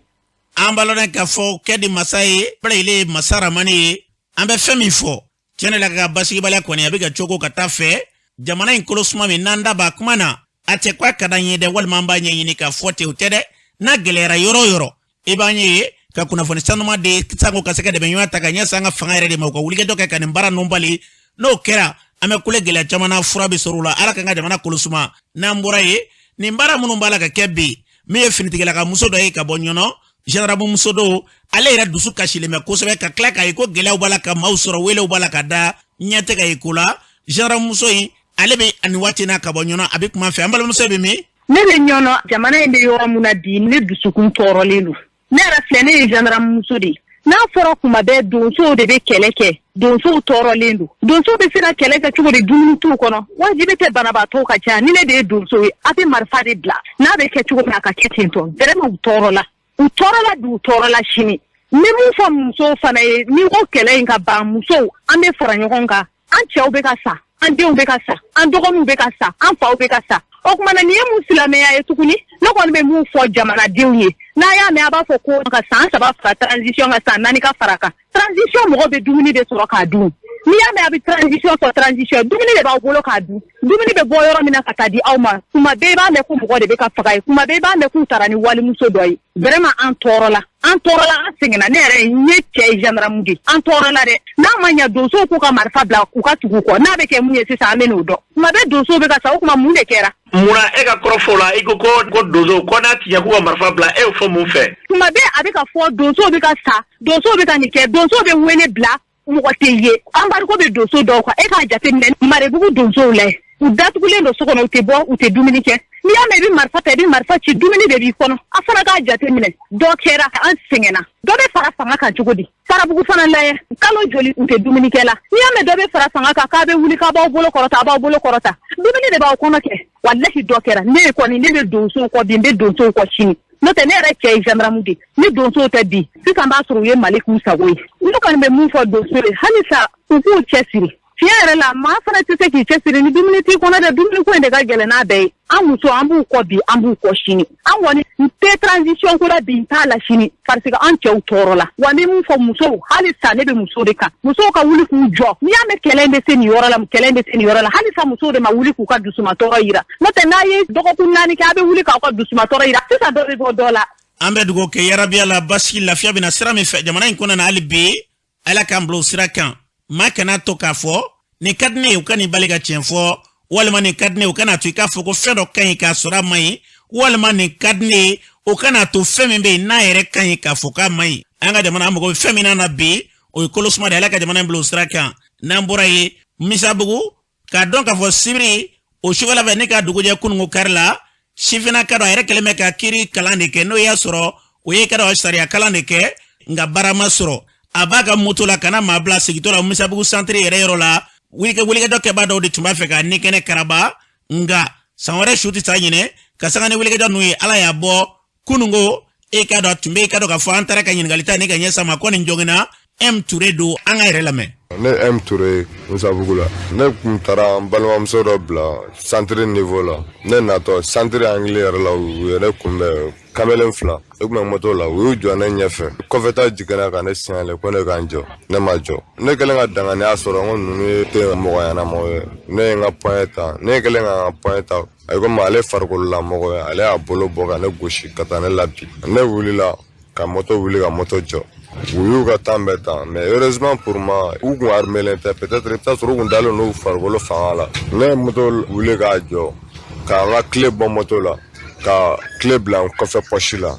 [SPEAKER 2] ambalo na ka fo kedi masai plele masara mani ambe femi fo tiene la ka basi bala ko ni abiga choko katafe jamana in kolosuma mi nanda ba kumana ate kwa kadanye de wal mamba nyini ka fote utede na gelera yoro ibanye ka kuna foni sanuma de tsango kaseka de benyo takanya sanga fangare de mako wulike doka kan mbara nombali no kera ame kule gela jamana furabi sorula ala kanga jamana kolosuma na mburaye ni mbara munumbala ka kebbi me finitigela ka musodo e ka bonyono generabu musodo ale ira dusu kashile me kosebe ka klaka iko gela ubala ka mausoro wele ubala ka da nyate ka ikula generabu musoyi alebe ani wati na kabonyono abik ma fe ambal musebe mi
[SPEAKER 6] ne le nyono jamana inde yo amuna di ne dusukun toro lelu ne rafle ne generalu musodi na foro kuma be donso de be keleke donso toro lelu donso be sina keleke chugo de dumuni tu kono wajibe te banaba to ka cha ni ne de donso abi marfa de bla na be ke chugo na ka ketinto vraiment toro la du toro la shini ni mu fo muso fana ni o kele nka ba muso ame fara nyokonga an chew be ka sa an denw be ka sa an dɔgɔninw be ka sa an faw be ka sa o kuma na ni ye mun silamɛya ye tuguni ne kɔni bɛ mun fɔ jamanadenw ye n'a y'a mɛn a b'a fɔ ko ka san 3 fara transition ka san 4 ka fara kan transition mɔgɔ bɛ dumuni de sɔrɔ k'a dun n'i y'a mɛn a bɛ transition fɔ transition dumuni de b'aw bolo k'a dun dumuni bɛ bɔ yɔrɔ min na ka taa di aw ma kuma bɛɛ b'a mɛn ko mɔgɔ de bɛ ka faga ye kuma bɛɛ b'a mɛn k'u taara ni walimuso dɔ ye vraiment an tɔɔrɔ la an sɛgɛnna ne yɛrɛ n ye cɛ ye gendarme de an tɔɔrɔ la dɛ n'a ma ɲɛ donsow k'u ka marifa bila u ka tugu kɔ n'a bɛ kɛ mun ye sisan an bɛ n'o dɔn kuma bɛɛ donsow bɛ ka sa o kuma mun de kɛra
[SPEAKER 1] muna e ka kɔrɔfɔ la i ko donso ko n'a tiɲɛ k'u ka marifa bila e fɔ mun fɛ
[SPEAKER 6] kuma bɛɛ a bɛ ka fɔ donsow bɛ ka sa donsow bɛ ka nin kɛ donsow bɛ wele bila mɔgɔ tɛ ye embargo bɛ donso dɔw kan e k'a jateminɛ marebugu donsow lajɛ u datugulen don so kɔnɔ u tɛ bɔ u tɛ dumuni kɛ n'i y'a mɛn i bɛ marifa ta i bɛ marifa ci dumuni de b'i kɔnɔ a fana k'a jateminɛ dɔ kɛra an sɛgɛnna dɔ bɛ fara fanga kan cogo di farabugu fana lajɛ kalo joli u tɛ dumuni kɛ la n'i y'a mɛn dɔ bɛ fara fanga kan k'a bɛ wuli k'a b'aw bolo kɔrɔta a b'aw bolo kɔrɔta dumuni de b'aw kɔnɔ kɛ walahi dɔ kɛra ne ye kɔni ne bɛ donsow kɔ bi n bɛ donsow kɔ sini n'o tɛ ne yɛrɛ cɛ ye gendarme de ni donsow tɛ bi sisan b'a sɔrɔ u ye Mali k'u sago ye ne kɔni bɛ mun fɔ donsow ye halisa u k'u cɛsiri tiɲɛ yɛrɛ la maa fana tɛ se k'i cɛsiri ni dumuni t'i kɔnɔ dɛ dumuni ko in de ka gɛlɛn n'a bɛɛ ye an muso an b'u kɔ bi an b'u kɔ sini an kɔni tɛ transition ko la bi n t'a la sini parce que an cɛw tɔɔrɔ la wa ni mun fɔ musow hali sa ne bɛ muso de kan musow ka wuli k'u jɔ n'i y'a mɛn kɛlɛ bɛ se nin yɔrɔ la kɛlɛ bɛ se nin yɔrɔ la hali sa musow de ma wuli k'u ka dusumatɔrɔ yira n'o tɛ n'a ye dɔgɔkun 4 kɛ a bɛ wuli k'aw ka dusumatɔrɔ yira sisan dɔ bɛ bɔ dɔ la.
[SPEAKER 2] an bɛ dugawu kɛ yarabi ala basi lafiya bɛna sira min fɛ jamana in kɔnɔ na hali bi ala k'an bila o sira kan maa kana to k'a fɔ nin ka di ne ye u ka nin bali ka tiɲɛ fɔ walima nin ka di ne ye u kana to i k'a fɔ ko fɛn dɔ ka ɲi k'a sɔrɔ a ma ɲi walima nin ka di ne ye o kana to fɛn min bɛ yen n'a yɛrɛ ka ɲi k'a fɔ k'a ma ɲi an ka jamana an mago bɛ fɛn min na bi o ye kolosuma de ala ka jamana in bila o sira kan n'an bɔra ye misabugu k'a dɔn k'a fɔ sibiri o sufɛla fɛ ne ka dugujɛ kununko kari la sifina ka dɔ a yɛrɛ kɛlen bɛ ka kiiri kalan de kɛ n'o y'a sɔrɔ o ye ka dɔ sariya kalan de kɛ nka baara ma sɔrɔ a b'a ka moto la kana maa bila sigitɔ la misabugu centre yɛrɛ yɔrɔ la wulikɛjɔ kɛbaa dɔw de tun b'a fɛ ka ni kɛnɛ karaba nga san wɛrɛ su tɛ taa ɲinɛ ka sanga ni wulikɛjɔ ninnu ye ala y'a bɔ kununko e ka dɔ tun bɛ e ka dɔ ka fɔ an taara ka ɲininkali ta ne ka ɲɛ sama ko nin jɔngina M Touré don an ka yɛrɛ lamɛn.
[SPEAKER 7] Ne M Touré Musabugu la ne kun taara n balimamuso dɔ bila centre niveau la ne natɔ centre anglais yɛrɛ la u ye ne kunbɛn kamalen 2 e kun bɛ moto la u y'u jɔ ne ɲɛfɛ kɔfɛta jiginna ka ne signalé ko ne k'an jɔ ne ma jɔ ne kɛlen ka danganiya sɔrɔ ko ninnu ye tɛ mɔgɔ ɲɛnamaw ye ne ye n ka point ta ne kɛlen ka n ka point ta a komi ale farikolola mɔgɔ ye ale y'a bolo bɔ ka ne gosi ka taa ne labi ne wulila ka moto wuli ka moto jɔ u y'u ka temps bɛɛ ta mais heureusement pour moi u kun armelen tɛ peut-être i bɛ taa sɔrɔ u kun dalen n'u farikolo fanga la ne ye moto wuli k'a jɔ ka n ka clé bɔ moto la ka clé bila n kɔfɛ poche la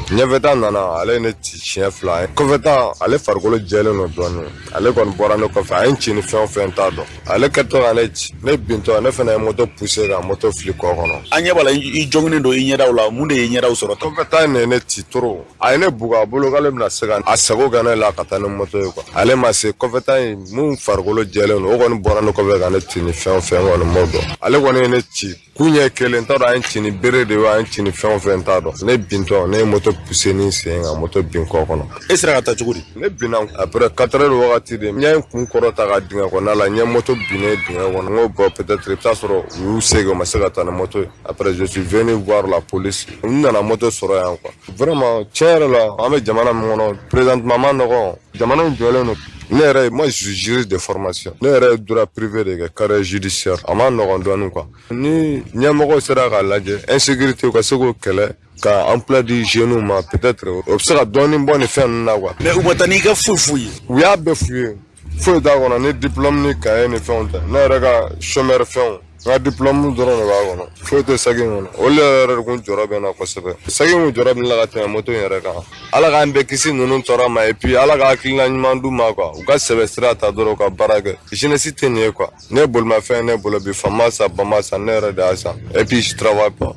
[SPEAKER 7] ɲɛfɛta nana ale ye ne ci siɲɛ 2 ye kɔfɛta ale farikolo jɛlen don dɔɔnin ale kɔni bɔra ne kɔfɛ a ye n ci ni fɛn o fɛn t'a dɔn ale kɛtɔ ka ne ci ne bintɔ ne fana ye moto poussé ka moto fili kɔ kɔnɔ
[SPEAKER 1] an ɲɛ b'a la i jɔnginen don i ɲɛdaw la mun de ye ɲɛdaw sɔrɔ
[SPEAKER 7] kɔfɛta ne ye ne ci trop a ye ne bugu a bolo k'ale bɛna se ka a sago kɛ ne la ka taa ni moto ye quoi ale ma se kɔfɛta in mun farikolo jɛlen don o kɔni bɔra ne kɔfɛ ka ne ci ni fɛn o fɛn kɔni m'o dɔn ale kɔni ye ne ci kun ɲɛ kelen t'a dɔn a ye ci ni bere de ye a ye ci ni fɛn o fɛn t'a dɔn ne bintɔ ne ye moto poussé ni sen ka moto bin kɔ kɔnɔ
[SPEAKER 1] e sera ka taa cogo di
[SPEAKER 7] ne binna après 4 heures wagati de n ye kun kɔrɔ ta ka dingɛ kɔnɔna la n ye moto binnen dingɛ kɔnɔ n ko bon peut-être i bɛ taa sɔrɔ u y'u segin o ma se ka taa ni moto ye après je suis venu voir la police n nana moto sɔrɔ yan quoi vraiment tiɲɛ yɛrɛ la an bɛ jamana min kɔnɔ présentement ma nɔgɔn jamana in jɔlen don ne yɛrɛ moi je suis juriste de formation ne yɛrɛ ye droit privé de kɛ carré judiciaire a ma nɔgɔn dɔɔnin quoi ni ɲɛmɔgɔw sera k'a lajɛ insécurité u ka se k'o kɛlɛ ka emploi di jeunes ma peut-être o bɛ se ka dɔɔnin bɔ nin fɛn ninnu na quoi
[SPEAKER 1] mais u ma taa n'i ka foyi f'u ye
[SPEAKER 7] u y'a bɛɛ f'u ye foyi t'a kɔnɔ ni diplôme ni cahier ni fɛnw tɛ ne yɛrɛ ka chômeur fɛnw n ka diplôme dɔrɔn de b'a kɔnɔ foyi tɛ sagi in kɔnɔ olu yɛrɛ de kun jɔrɔ bɛ n na kosɛbɛ sagi kun jɔrɔ bɛ ne la ka tɛmɛ moto in yɛrɛ kan ala k'an bɛɛ kisi ninnu tɔɔrɔ ma et puis ala ka hakilina ɲuman d'u ma quoi u ka sɛbɛ sira ta dɔrɔn u ka baara kɛ jeunesse tɛ nin ye quoi ne ye bolimafɛn ne bolo bi fama san bama san ne yɛrɛ de y'a san et puis je travaille pas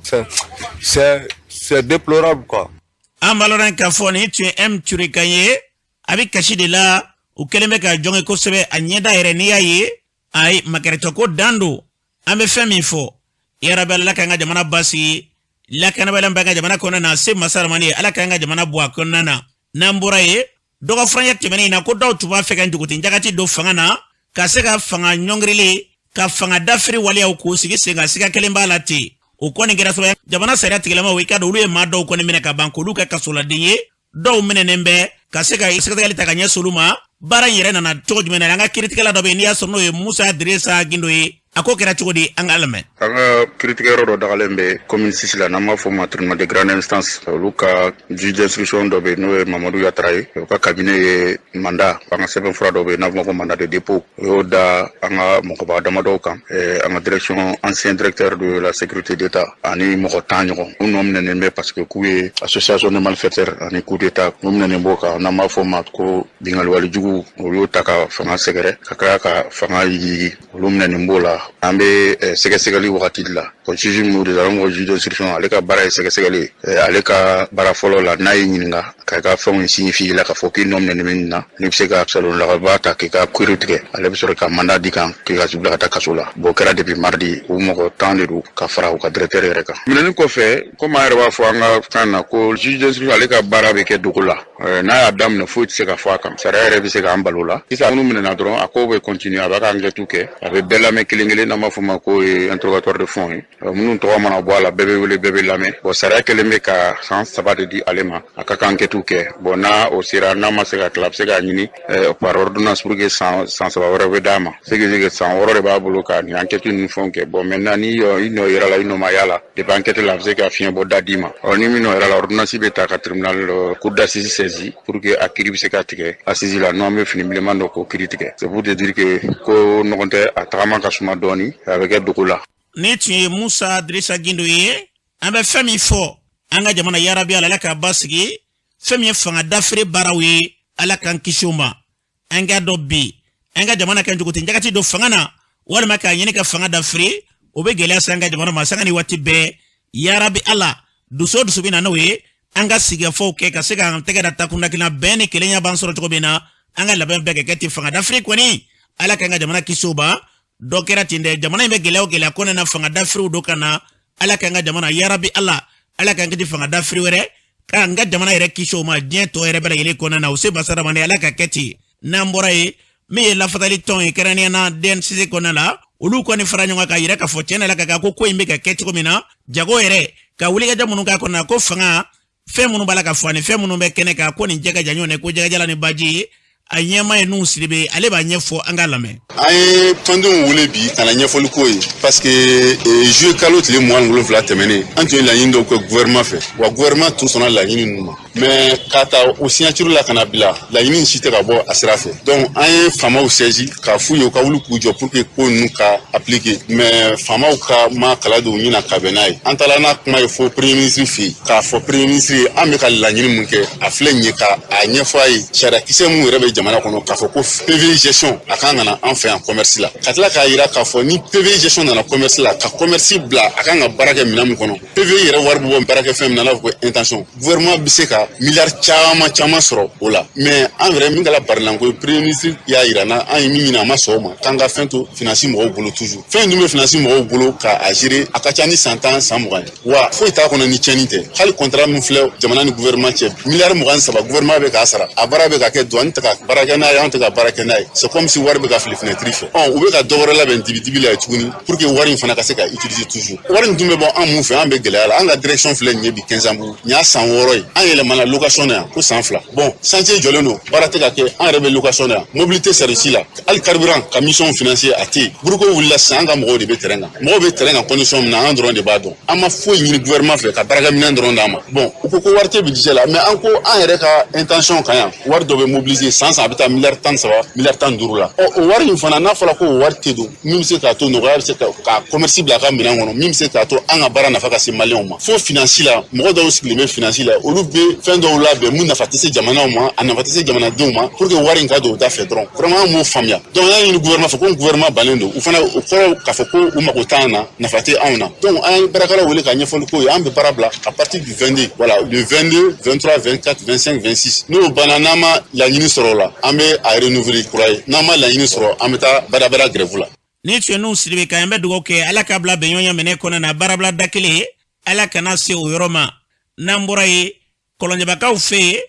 [SPEAKER 7] c'est déplorable quoi.
[SPEAKER 2] an b'a lɔn k'a fɔ nin tun ye M Touré kan ye a bɛ kasi de la u kɛlen bɛ ka jɔn ye kosɛbɛ a ɲɛda yɛrɛ n'i y'a ye ayi makɛrɛtɔ ko dan don an bɛ fɛn min fɔ yarabi ala k'an ka jamana basigi lakanabalen b'an ka jamana kɔnɔna na se masa ramani ye ala k'an ka jamana bɔ a kɔnɔna na n'an bɔra ye dɔgɔfuranya tɛmɛnen in na ko dɔw tun b'a fɛ ka njugutin jagati don fanga na ka se ka fanga ɲɔngirili ka fanga dafiri waleyaw k'u sigi sen kan siga kelen b'a la ten o kɔni kɛra sababu jamana sariya tigilamaw i ka dɔn olu ye maa dɔw kɔni minɛ ka ban k'olu kɛ kasoladen ye dɔw minɛnen bɛ ka se ka sɛgɛsɛgɛli ta ka ɲɛsin olu ma baara in yɛrɛ nana cogo jumɛn na an ka kiiritigɛla dɔ bɛ yen n'i y'a sɔrɔ n'o ye Musa Dirisa Gindo ye a ko kɛra cogo di an ka lamɛn.
[SPEAKER 8] An ka kiiritigɛyɔrɔ dɔ dagalen bɛ commune 6 la n'an b'a fɔ o ma tribunal de grande instance olu ka juge d'instruction dɔ bɛ yen n'o ye Mamadu Yatara ye u ka cabinet ye mandat an ka sɛbɛnfura dɔ bɛ yen n'a fɔ ko mandat de dépôt o y'o da an ka mɔgɔba damadɔw kan an ka direction ancien directeur de la sécurité d'État ani mɔgɔ 10 ɲɔgɔn u nɔ minɛnen bɛ parce que k'u ye association de malfaiteurs ani coup d'État u minɛnen b'o kan n'an b'a fɔ o ma ko bingali walejugu olu y'o ta ka fanga sɛgɛrɛ ka kila ka fanga yigi olu minɛnen b'o la an bɛ sɛgɛsɛgɛli wagati de la o juge minnu de la mɔgɔ juge d'instruction ale ka baara ye sɛgɛsɛgɛli ale ka baara fɔlɔ la n'a y'i ɲininka k'a ka fɛnw signifie la k'a fɔ k'i nɔ minɛ nin na n'i bɛ se ka salonlakaba ta k'i ka kiiri tigɛ ale bɛ sɔrɔ ka mandat di kan k'i ka bila ka taa kaso la bon o kɛra depuis mardi u mɔgɔ 10 de don ka fara u ka directeur yɛrɛ kan minɛni kɔfɛ komi an yɛrɛ b'a fɔ an ka kan na ko juge d'instruction ale ka baara bɛ kɛ dogo la n'a y'a daminɛ foyi tɛ se ka fɔ a kan sariya yɛrɛ bɛ se k'an balo la sisan minnu minɛna dɔrɔn a ko bɛ continuer a b'a ka enquête kɛ a bɛ bɛɛ lamɛn kelen kelen n'an b'a fɔ ma ko interrogatoire de fond ye minnu tɔgɔ mana bɔ a la bɛɛ bɛ wele bɛɛ bɛ lamɛn bon sariya kelen bɛ ka san 3 de di ale ma a ka kan enquête kɛ bon n'a o sera n'a ma se ka tila a bɛ se k'a ɲini par ordonnance pour que san 3 wɛrɛ bɛ d'a ma c'est que san 6 de b'a bolo ka nin enquête ninnu fɛnw kɛ bon maintenant ni i nɔ yera la i nɔ ma y'a la depuis enquête la a bɛ se ka fiɲɛ bɔ da d'i ma ni min nɔ yera la ordonnance bɛ ta ka tribunal cour d'assises saisi pour que a kiiri bɛ se ka tigɛ assise la n'an bɛ fini bilenman dɔ k'o kiiri tigɛ c'est pour te dire que ko ɲɔgɔn tɛ a tagama ka suma dɔɔni a bɛ kɛ dogo la
[SPEAKER 2] ni tun ye Musa Dirisa Gindo ye an bɛ fɛn min fɔ an ka jamana yarabi ala ka basigi fɛn min ye fanga dafere baaraw ye ala kan kisi o ma an ka dɔ bi an ka jamana kan jogo ten jagati do fanga na walima ka ɲini ka fanga dafere o bɛ gɛlɛya se an ka jamana ma sanga ni waati bɛɛ yarabi ala duso bɛ na n'o ye an ka sigifɔw kɛ ka se ka an tɛgɛ da takunda kelen bɛn ni kelenya b'an sɔrɔ cogo min na an ka labɛn bɛɛ kɛ ten fanga dafere kɔni ala kan ka jamana kisi o ma dɔ kɛra ten dɛ jamana in bɛ gɛlɛya o gɛlɛya kɔnɔ na fanga daferew do kana ala kan ka jamana yarabi ala kan kiti fanga dafere wɛrɛ kan ka jamana yɛrɛ kisi o ma diɲɛ tɔ yɛrɛ bɛɛ lajɛlen kɔnɔ na o se basara mande ala ka kɛ ten n'an bɔra ye min ye lafatali tɔn ye kɛrɛnkɛrɛnnenya na DNCC kɔnɔ la olu kɔni fara ɲɔgɔn kan yɛrɛ ka fɔ tiɲɛ la ka ko in bɛ ka kɛ cogo min na jago yɛrɛ ka wulikajɔ minnu k'a kɔnɔ ko fanga fɛn minnu b'a la ka fɔ ani fɛn minnu bɛ kɛnɛ kan ko nin jɛgɛ janɲɔ ne ko jɛgɛjala ni baji a ɲɛma ye n'u siribe ale b'a ɲɛfɔ an ka lamɛn
[SPEAKER 9] an ye tɔndenw wele bi ka na ɲɛfɔli ko ye parce que juillet kalo tile 27 tɛmɛnen an tun ye laɲini dɔw kɛ gouvernement fɛ wa gouvernement tun sɔnna laɲini ninnu ma mais k'a ta o signature la ka na bila laɲini si tɛ ka bɔ a sira fɛ donc an ye faamaw sɛji k'a f'u ye u ka wuli k'u jɔ pour que ko ninnu ka appliquer mais faamaw ka ma kala don u ɲina ka bɛn n'a ye an taara n'a kuma ye fo premier ministre fɛ yen k'a fɔ premier ministre ye an bɛ ka laɲini mun kɛ a filɛ nin ye ka a ɲɛfɔ a ye sariya kisɛ mun yɛrɛ bɛ jamana kɔnɔ k'a fɔ ko PV gestion a kan ka na an fɛ yan commerce la ka tila k'a yira k'a fɔ ni PV gestion nana commerce la ka commerce bila a kan ka baara kɛ minɛn mun kɔnɔ PV yɛrɛ wari bɛ bɔ baarakɛfɛn min na n'a fɔ ko intention gouvernement bɛ se ka miliyari caman sɔrɔ o la mais an yɛrɛ min kɛla barilanko ye premier ministre y'a yira na an ye min ɲini a ma sɔn o ma k'an ka fɛn to finance mɔgɔw bolo toujours fɛn dun bɛ finance mɔgɔw bolo k'a gérer a ka ca ni san 10 san 20 wa foyi t'a kɔnɔ ni tiɲɛni tɛ hali contrat min filɛ jamana ni gouvernement cɛ miliyari 23 gouvernement bɛ k'a sara a baara bɛ ka kɛ douane tɛ ka baara kɛ n'a ye an tɛ ka baara kɛ n'a ye c'est comme si wari bɛ ka fili fenêtre fɛ u bɛ ka dɔ wɛrɛ labɛn dibi la ye tuguni pour que wari in fana ka se ka utiliser toujours wari in dun bɛ bɔ an mun fɛ an bɛ gɛlɛya la an ka direction filɛ nin ye bi 15 ans nin y'a san 6 ye an yɛlɛmana location na yan ko san 2 bon chantier jɔlen don baara tɛ ka kɛ an yɛrɛ bɛ location na yan mobilité service la hali carburant ka mission financier a tɛ yen buruko wulila sisan an ka mɔgɔw de bɛ terrain kan mɔgɔw bɛ terrain kan condition min na an dɔrɔn de b'a dɔn an ma foyi ɲini gouvernement fɛ ka baarakɛminɛn dɔrɔn d'an ma bon u ko wari tɛ budget la mais an ko an yɛrɛ ka intention kan yan wari dɔ bɛ mobiliser san a bɛ taa miliyari 13 miliyari 15 la o wari in fana n'a fɔra ko o wari tɛ don min bɛ se k'a to nɔgɔya bɛ se ka commerce bila a ka minɛn kɔnɔ min bɛ se k'a to an ka baara nafa ka se maliyɛnw ma fo finance la mɔgɔ dɔw sigilen bɛ finance la olu bɛ fɛn dɔw labɛn mun nafa tɛ se jamanaw ma a nafa tɛ se jamanadenw ma pour que wari in ka don u da fɛ dɔrɔn vraiment an m'o faamuya donc an y'a ɲini gouvernement fɛ ko gouvernement bannen don u fana o kɔrɔ k'a fɔ ko u mago t'an na nafa tɛ anw na donc an ye baarakɛlaw wele ka ɲɛfɔli k'o ye an bɛ baara bila à partir du 22 voilà le 22 23 24 25 26 n'o banna n'an ma laɲini sɔrɔ o la an bɛ a renouveler kura ye n'an ma laɲini sɔrɔ an bɛ taa baarabara grève la
[SPEAKER 2] ni tun ye n'u siribe ka an bɛ dugawu kɛ ala ka bila bɛnɲɔgɔnya minɛ kɔnɔ na baarabila da kelen ala kana se o yɔrɔ ma n'an bɔra ye kɔlɔnjɛbakaw fɛ yen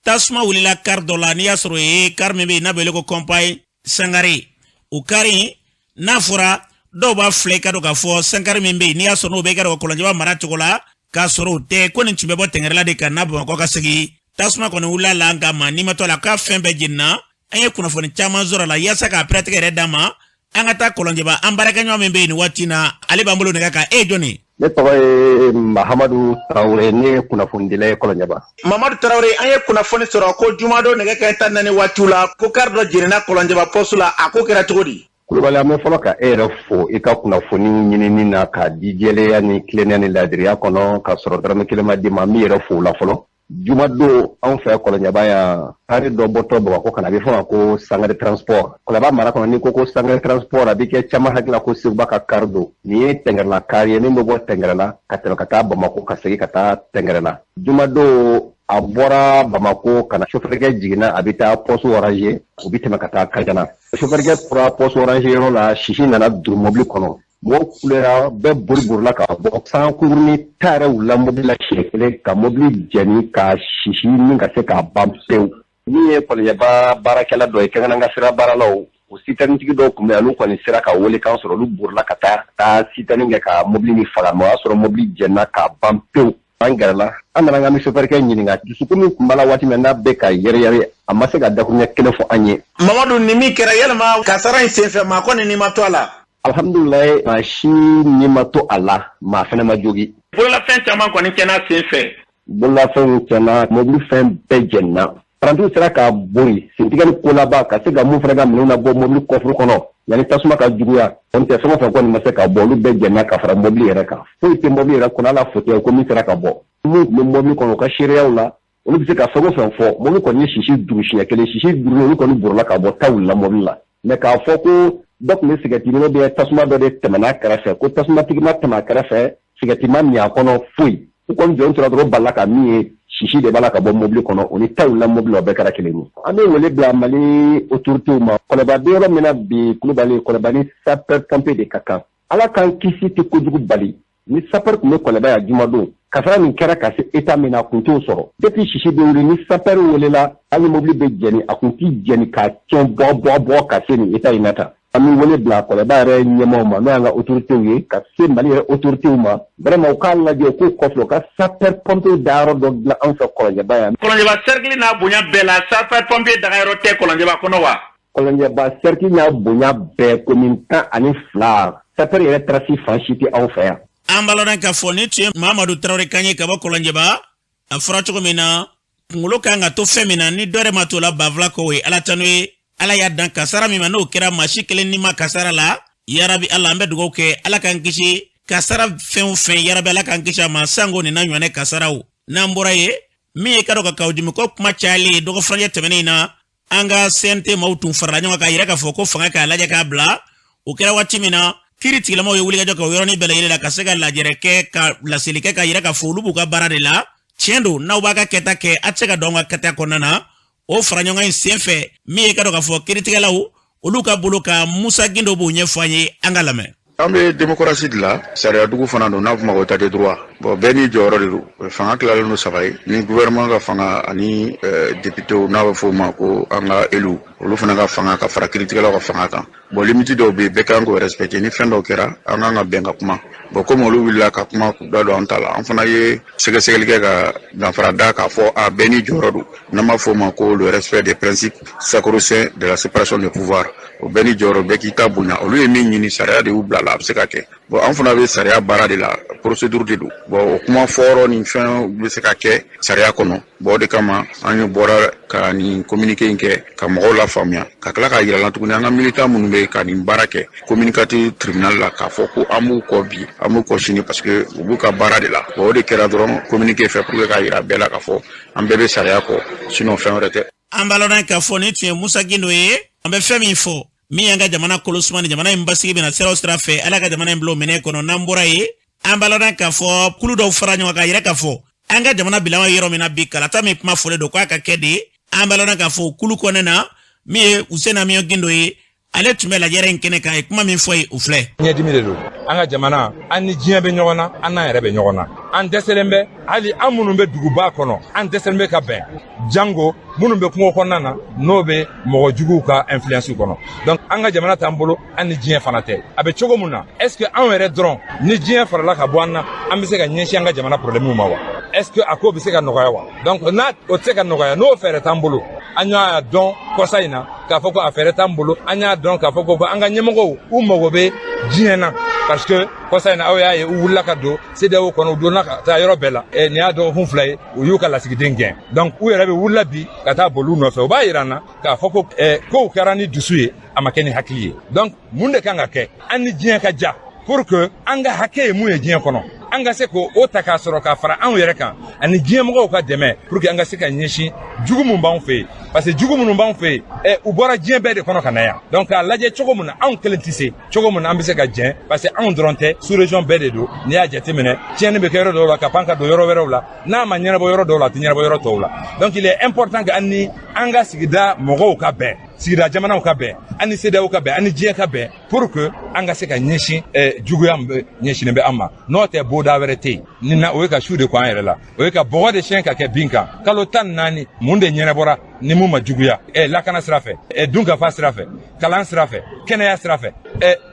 [SPEAKER 2] tasuma wulila kari dɔ la n'i y'a sɔrɔ o ye kari min bɛ yen n'a bɛ wele ko kɔmpaye Sangare o kari n'a fɔra dɔw b'a filɛ i ka dɔn k'a fɔ Sangare min bɛ yen n'i y'a sɔrɔ n'o bɛ i ka dɔn kɔlɔnjɛba mara cogo la k'a sɔrɔ o tɛ ko nin tun bɛ bɔ Tɛngɛrɛla de kan n'a Bamakɔ ka segin tasuma kɔni wulila la an ka ma n'i ma to la k'a fɛn bɛɛ jenina an ye kunnafoni caman sɔrɔ la yaasa k'a pɛrɛtigɛ yɛrɛ d'a ma an ka taa kɔlɔnjɛba an baarakɛɲɔgɔn min bɛ yen nin waati na ale b'an bolo nɛgɛ kan jɔnni
[SPEAKER 10] ne tɔgɔ ye Mahamadu Tarawele ne ye kunnafonidila ye Kɔlɔnjɛba.
[SPEAKER 1] Mahamadu Tarawele an ye kunnafoni sɔrɔ ko jumadon nɛgɛ kanɲɛ 14 waatiw la ko kari dɔ jenina Kɔlɔnjɛba poste la a ko kɛra cogo di?
[SPEAKER 10] Kulubali an bɛ fɔlɔ ka e yɛrɛ fo i ka kunnafoni ɲinini na ka di jɛlenya ni tilennenya ni laadiriya kɔnɔ ka sɔrɔ dɔrɔmɛ kelen ma di ma n b'i yɛrɛ fo o la fɔlɔ. jumado an fɛ kɔlɔnjɛba yan hari dɔ bɔtɔ Bamakɔ kana a bɛ fɔ ma ko sangare transport kɔlɔba mara kɔnɔ ni ko sangare transport a bɛ kɛ caman hakilila ko Seguba ka kari don nin ye Tɛngɛrɛla kari ye min bɛ bɔ Tɛngɛrɛla ka tɛmɛ ka taa Bamakɔ ka segin ka taa Tɛngɛrɛla jumado a bɔra Bamakɔ kana chauffeur jiginna a bɛ taa poste orange u bɛ tɛmɛ ka taa Kajana chauffeur tora poste orange yɔrɔ la sisi nana don mobili kɔnɔ mɔgɔw kulera bɛɛ boriborila ka bɔ sankurunin ta yɛrɛ wulila mobili la siɲɛ kelen ka mobili jɛni ka sisi min ka se k'a ban pewu min ye kɔlɔnjɛba baarakɛla dɔ ye kɛnkɛnɛn ka sira baaralaw o sitɛnitigi dɔw tun bɛ yen olu kɔni sera ka welekan sɔrɔ olu borila ka taa sitɛni kɛ ka mobili min faga mɛ o y'a sɔrɔ mobili jɛnna k'a ban pewu an gɛrɛla an nana an ka misofɛrikɛ ɲininka dusukun min tun b'a la waati min n'a bɛ ka yɛrɛyɛrɛ a ma se ka dakuruɲɛ kelen fɔ an ye
[SPEAKER 1] Mamadu ni min kɛra yalima kasara in senfɛ maa kɔni ni ma to a la
[SPEAKER 10] alhamdulilayi maa si ni ma to a la maa fɛnɛ ma jogi
[SPEAKER 1] bololafɛn caman kɔni kɛnɛ senfɛ
[SPEAKER 10] bololafɛnw tiɲɛna mobili fɛn bɛɛ jɛnna parantiw sera ka bori sentigɛli ko laban ka se ka mun fana ka minɛnw labɔ mobili kɔfuru kɔnɔ yanni tasuma ka juguya on tɛ fɛn o fɛn kɔni ma se ka bɔ olu bɛɛ jɛnna ka fara mobili yɛrɛ kan foyi tɛ mobili yɛrɛ kɔnɔ ala fauteuil ko min sera ka bɔ mun tun bɛ mobili kɔnɔ u ka seereyaw la olu bɛ se ka fɛn o fɛn fɔ mobili kɔni ye sisi duuru siɲɛ kelen sisi duuru olu kɔni borila ka bɔ ta wulila mobili la mɛ k'a fɔ ko dɔ tun bɛ sigɛriti minɛ bɛ tasuma dɔ de tɛmɛna kɛrɛfɛ ko tasumatigi ma tɛmɛ a kɛrɛfɛ sigɛriti ma min a kɔnɔ foyi u kɔni jɔn tora dɔrɔn balila ka min ye sisi de b'a la ka bɔ mobili kɔnɔ o ni ta wulila mobili la o bɛɛ kɛra kelen ye an bɛ wele bila Mali autorités ma Kɔlɔba bɛ yɔrɔ min na bi Kulubali Kɔlɔba ni sapeur pompier de ka kan ala k'an kisi tɛ kojugu bali ni sapeur tun bɛ Kɔlɔba yan jumadon kasara min kɛra ka se état min na a kun t'o sɔrɔ depuis sisi bɛ wuli ni sapeur welela hali mobili bɛ jɛni a kun t'i jɛni k'a tiɲɛ bɔ ka se nin état in na tan an bɛ wele bila Kɔlɔba yɛrɛ ɲɛmaaw ma n'o y'an ka autorités ye ka se Mali yɛrɛ autorités ma vraiment u k'a lajɛ u k'u kɔfilɛ u ka sapeur pompier dayɔrɔ dɔ dilan an fɛ Kɔlɔnjɛba yan.
[SPEAKER 1] Kɔlɔnjɛba cercle n'a bonya bɛɛ la sapeur pompier dagayɔrɔ tɛ Kɔlɔnjɛba kɔnɔ wa.
[SPEAKER 10] Kɔlɔnjɛba cercle n'a bonya bɛɛ commune 12 sapeur yɛrɛ trasi fan si tɛ anw fɛ yan.
[SPEAKER 2] An balɔna k'a fɔ ni tun ye Mahamadu Tarawele kan ye ka bɔ Kɔlɔnjɛba a fɔra cogo min na kunkolo kan ka to fɛn min na ni dɔ yɛrɛ ma t'o la banfula ko ye ala tanu ye ala y'a dan kasara min ma n'o kɛra maa si kelen ni ma kasara la yarabi ala an bɛ dugawu kɛ ala k'an kisi kasara fɛn o fɛn yarabi ala k'an kisi a ma sango ni na ɲɔgɔnɛ kasaraw n'an bɔra ye min ye ka dɔ ka kawudimi ko kuma cayalen ye dɔgɔ furancɛ tɛmɛnen in na an ka CNT maaw tun farala ɲɔgɔn kan k'a yira k'a fɔ ko fanga k'a lajɛ k'a bila o kɛra waati min na kiiri tigilamaw ye wulikajɔ ka o yɔrɔnin bɛɛ lajɛlen la ka se ka lajɛrɛ kɛ ka laseli kɛ k'a yira k'a fɔ olu b'u ka baara de la tiɲɛ don n'aw b'a ka kɛta kɛ a tɛ se ka dɔn ka kɛta kɔnɔna na o fara ɲɔgɔn in senfɛ min ye ka dɔ k'a fɔ kiiritigɛlaw olu ka bolo ka Musa Gindo b'o ɲɛfɔ an ye an ka lamɛn.
[SPEAKER 8] An bɛ démocratie de la sariya dugu fana don n'a fɔ ma ko état de droit bon bɛɛ n'i jɔyɔrɔ de don fanga tilalen don saba ye ni gouvernement ka fanga ani député n'a bɛ fɔ o ma ko an ka élu olu fana ka fanga ka fara kiiritigɛlaw ka fanga kan bon limite dɔw bɛ yen bɛɛ kan k'o respecter ni fɛn dɔw kɛra an kan ka bɛn ka kuma bon comme olu wulila ka kuma da don an ta la an fana ye sɛgɛsɛgɛli kɛ ka danfara da k'a fɔ a bɛɛ n'i jɔyɔrɔ don n'an b'a fɔ o ma ko le respect des principes sacro-saints de la séparation des pouvoirs o bɛɛ n'i jɔyɔrɔ bɛɛ k'i ta bonya olu ye min ɲini sariya de y'u bila la a bɛ se ka kɛ bon an fana bɛ sariya baara de la procédure de don bon o kuma fɔyɔrɔ ni fɛn bɛ se ka kɛ sariya kɔnɔ bon o de kama an ye bɔra ka nin communiqué in kɛ ka mɔgɔw la faamuya ka tila k'a yira la tuguni an ka militant minnu bɛ ka nin baara kɛ communicatif tribunal la k'a fɔ ko an b'u kɔ bi an b'u kɔ sini parce que u b'u ka baara de la bon o de kɛra dɔrɔn communiqué fɛ pour que k'a yira bɛɛ la k'a fɔ an bɛɛ bɛ sariya kɔ sinon fɛn wɛrɛ tɛ.
[SPEAKER 2] An balɔna k'a fɔ ni tun ye Musa Gindo ye an bɛ fɛn min fɔ min y'an ka jamana kɔlɔsuma ni jamana in basigi bɛna sira o sira fɛ ala ka jamana in bila o minɛ kɔnɔ n'an bɔra ye an balɔna k'a fɔ kulu dɔw fara ɲɔgɔn kan yɛrɛ k'a fɔ an ka jamana bilama yɔrɔ min na bi kalata min kuma fɔlen don k'a ka kɛ de an balɔna k'a fɔ kulu kɔnɔna na min ye Usain Amiyo Gindo ye ale tun bɛ lajɛrɛ in kɛnɛ kan a ye kuma min fɔ ye o filɛ.
[SPEAKER 11] Ɲɛdimi de don an ka jamana an ni diɲɛ bɛ ɲɔgɔn na an n'an yɛrɛ bɛ ɲɔgɔn na an dɛsɛlen bɛ hali an minnu bɛ duguba kɔnɔ an dɛsɛlen bɛ ka bɛn jango minnu bɛ kungo kɔnɔna na n'o bɛ mɔgɔ juguw ka influence kɔnɔ donc an ka jamana t'an bolo an ni diɲɛ fana tɛ a bɛ cogo min na est ce que anw yɛrɛ dɔrɔn ni diɲɛ farala ka bɔ an na an bɛ se ka ɲɛsin an ka jamana problème ma wa est ce que a ko bɛ se ka nɔgɔya wa donc n'a o tɛ se ka nɔgɔya n'o fɛɛrɛ t'an bolo an y'a dɔn kɔsa in na k'a fɔ ko a fɛɛrɛ t'an bolo an y'a dɔn k'a fɔ ko an ka ɲɛmɔgɔw u mago bɛ diɲɛ na parce que kɔsa in na aw y'a ye u wulila ka don CEDEAO kɔnɔ u donna ka taa yɔrɔ bɛɛ la nin y'a dɔgɔkun 2 ye u y'u ka lasigiden gɛn donc u yɛrɛ bɛ wulila bi ka taa boli u nɔfɛ u b'a yira an na k'a fɔ ko kow kɛra ni dusu ye a ma kɛ ni hakili ye donc mun de kan ka kɛ an ni diɲɛ ka ja pour que an ka hakɛ ye mun ye diɲɛ kɔnɔ an ka se k'o ta k'a sɔrɔ k'a fara anw yɛrɛ kan ani diɲɛmɔgɔw ka dɛmɛ pour que an ka se ka ɲɛsin jugu mun b'anw fɛ yen parce que jugu minnu b'anw fɛ yen u bɔra diɲɛ bɛɛ de kɔnɔ ka na yan donc k'a lajɛ cogo min na anw kelen tɛ se cogo min na an bɛ se ka jɛn parce que anw dɔrɔn tɛ sous région bɛɛ de don n'i y'a jateminɛ tiɲɛni bɛ kɛ yɔrɔ dɔw la ka pan ka don yɔrɔ wɛrɛw la n'a ma ɲɛnabɔ yɔrɔ dɔw la a tɛ ɲɛnabɔ yɔrɔ tɔw la donc il est important que an ni an ka sigida mɔgɔw ka bɛn sigida jamanaw ka bɛn an ni CEDEAO ka bɛn an ni diɲɛ ka bɛn pour que an ka se ka ɲɛsin juguya min bɛ ɲɛsinnen bɛ an ma n'o tɛ boda wɛrɛ tɛ yen nin na o ye ka su de k'an yɛrɛ la o ye ka bɔgɔ de siɲɛ ka kɛ bin kan kalo 14 mun de ɲɛnabɔra ni mun ma juguya lakana sira fɛ dunkafa sira fɛ kalan sira fɛ kɛnɛya sira fɛ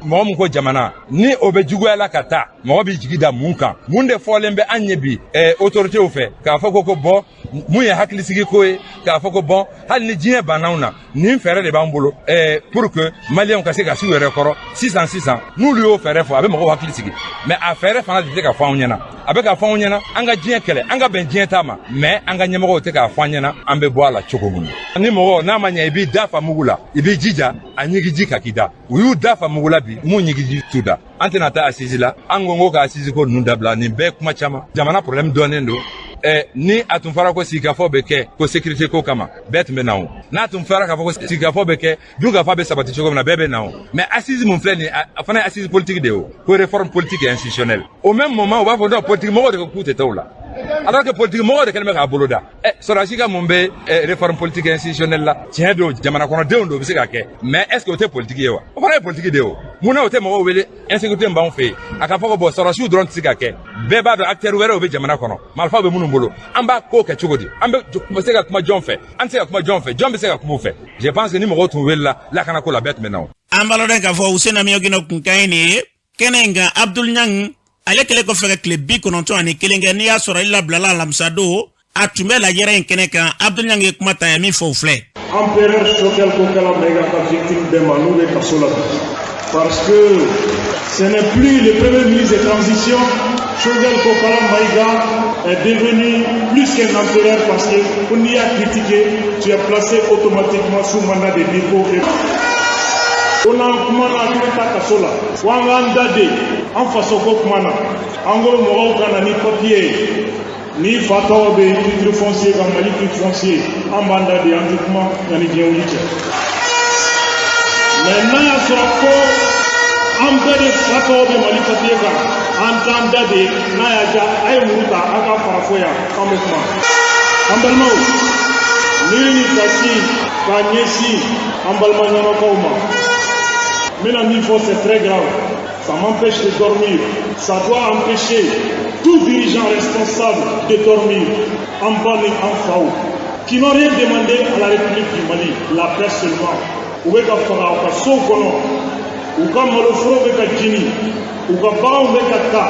[SPEAKER 11] mɔgɔ min ko jamana ni o bɛ juguya la ka taa mɔgɔ b'i jigi da mun kan mun de fɔlen bɛ an ɲɛ bi autorités fɛ k'a fɔ ko bɔn mun ye hakilisigi ko ye k'a fɔ ko bɔn hali ni diɲɛ bannaw na nin fɛɛrɛ de b'an bolo pour que maliyɛnw ka se ka s'u yɛrɛ kɔrɔ sisan n'olu y'o fɛɛrɛ fɔ a bɛ mɔgɔw hakili sigi mais a fɛɛrɛ fana de tɛ ka fɔ anw ɲɛna a bɛ ka fɔ anw ɲɛna an ka diɲɛ kɛlɛ an ka bɛn diɲɛ ta ma mais an ka ɲɛmɔgɔw tɛ k'a fɔ an ɲɛna an bɛ bɔ a la cogo min na ni mɔgɔ n'a ma ɲɛ i b'i da fa mugu la i b'i jija a ɲigiji ka k'i da u y'u da fa mugu la bi mun ɲigiji t'u da an tɛna taa assise la an ko ka assise ko ninnu dabila nin bɛɛ kuma caman jamana problème dɔnnen don ni a tun fɔra ko sigikafɔ bɛ kɛ ko sécurité ko kama bɛɛ tun bɛ na o n'a tun fɔra k'a fɔ ko sigikafɔ bɛ kɛ dunkafa bɛ sabati cogo min na bɛɛ bɛ na o mais assise mun filɛ nin a fana ye assise politique de ye o ko réforme politique et institutionnelle au même moment u b'a fɔ non politique mɔgɔw de ko k'u tɛ taa o la alors que politique mɔgɔw de kɛlen bɛ k'a bolo da sɔrɔdasi ka mun bɛ réforme politique et institutionnelle la tiɲɛ don jamana kɔnɔdenw don o bɛ se ka kɛ mais est ce que o tɛ politique ye wa o fana ye politique de ye o mun na o tɛ mɔgɔw wele insécurité min b'anw fɛ yen a ka fɔ ko bon sɔrɔdasiw dɔrɔn tɛ se ka kɛ bɛɛ b'a dɔn acteurs wɛrɛw bɛ jamana kɔnɔ marifaw bɛ minnu bolo an b'a ko kɛ cogo di an bɛ se ka kuma jɔn fɛ an tɛ se ka kuma jɔn fɛ jɔn bɛ se ka kuma u fɛ je pense que ni mɔgɔw tun welela lakana ko la bɛɛ tun bɛ na o.
[SPEAKER 2] an b'a lɔn k'a fɔ Useni Amiyɔkina kunkan ye nin ye kɛnɛ in kan Abdul Ɲang ale kɛlen kɔfɛ ka tile 91 kɛ n'i y'a sɔrɔ i labilala alamisa don a tun bɛ lajɛrɛ in kɛnɛ kan Abdul Ɲang ye kuma ta ye min fɔ u filɛ.
[SPEAKER 12] Empereur Choguel Kokala Maïga ka victime bɛɛ ma n'u bɛ kaso la parce que ce n'est plus le premier ministre de transition. Choguel Kokala Maïga est devenu plus qu'un empereur parce que pour n'y a critiqué, tu es placé automatiquement sous mandat de dépôt. On a kumana tuta kasola wanganda de en façon ko kumana angolo mo kana ni papier ni fatawa be titre foncier comme Mali titre foncier en banda de antikuma yani bien wuliche maintenant so ko ambere fatawa be Mali papier ka antanda de na ya ja ay muruta aka farafoya kamekuma ambalmo ni kasi kanyesi ambalma nyama kauma. Mais la niveau c'est très grave, ça m'empêche de dormir, ça doit empêcher tout dirigeant responsable de dormir en bas et en faou, qui n'ont rien demandé à la République du Mali, la paix seulement. Ou bien qu'à faire un sokono, ou qu'à malofro ou qu'à Gini, ou qu'à ba ou qu'à ta,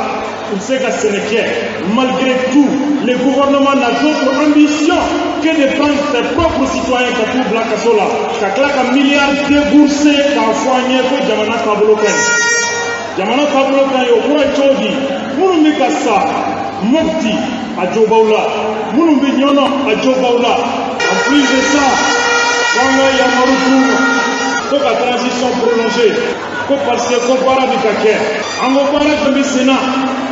[SPEAKER 12] ou c'est qu'à Sénéquer. Malgré tout, le gouvernement n'a d'autre ambition que de prendre ses propres citoyens qui tout Black Sola, qui a un milliard déboursé dans Foigné pour Jamana Kabolokan. Jamana Kabolokan est au courant de Chodi, Mounoumi Kassa, Mopti à Djobaoula, Mounoumi Nyono à Djobaoula. En plus de ça, Wanga Yamarukou, pour la transition prolongée, pour passer au Bara du Kaker, en Obara de Sénat.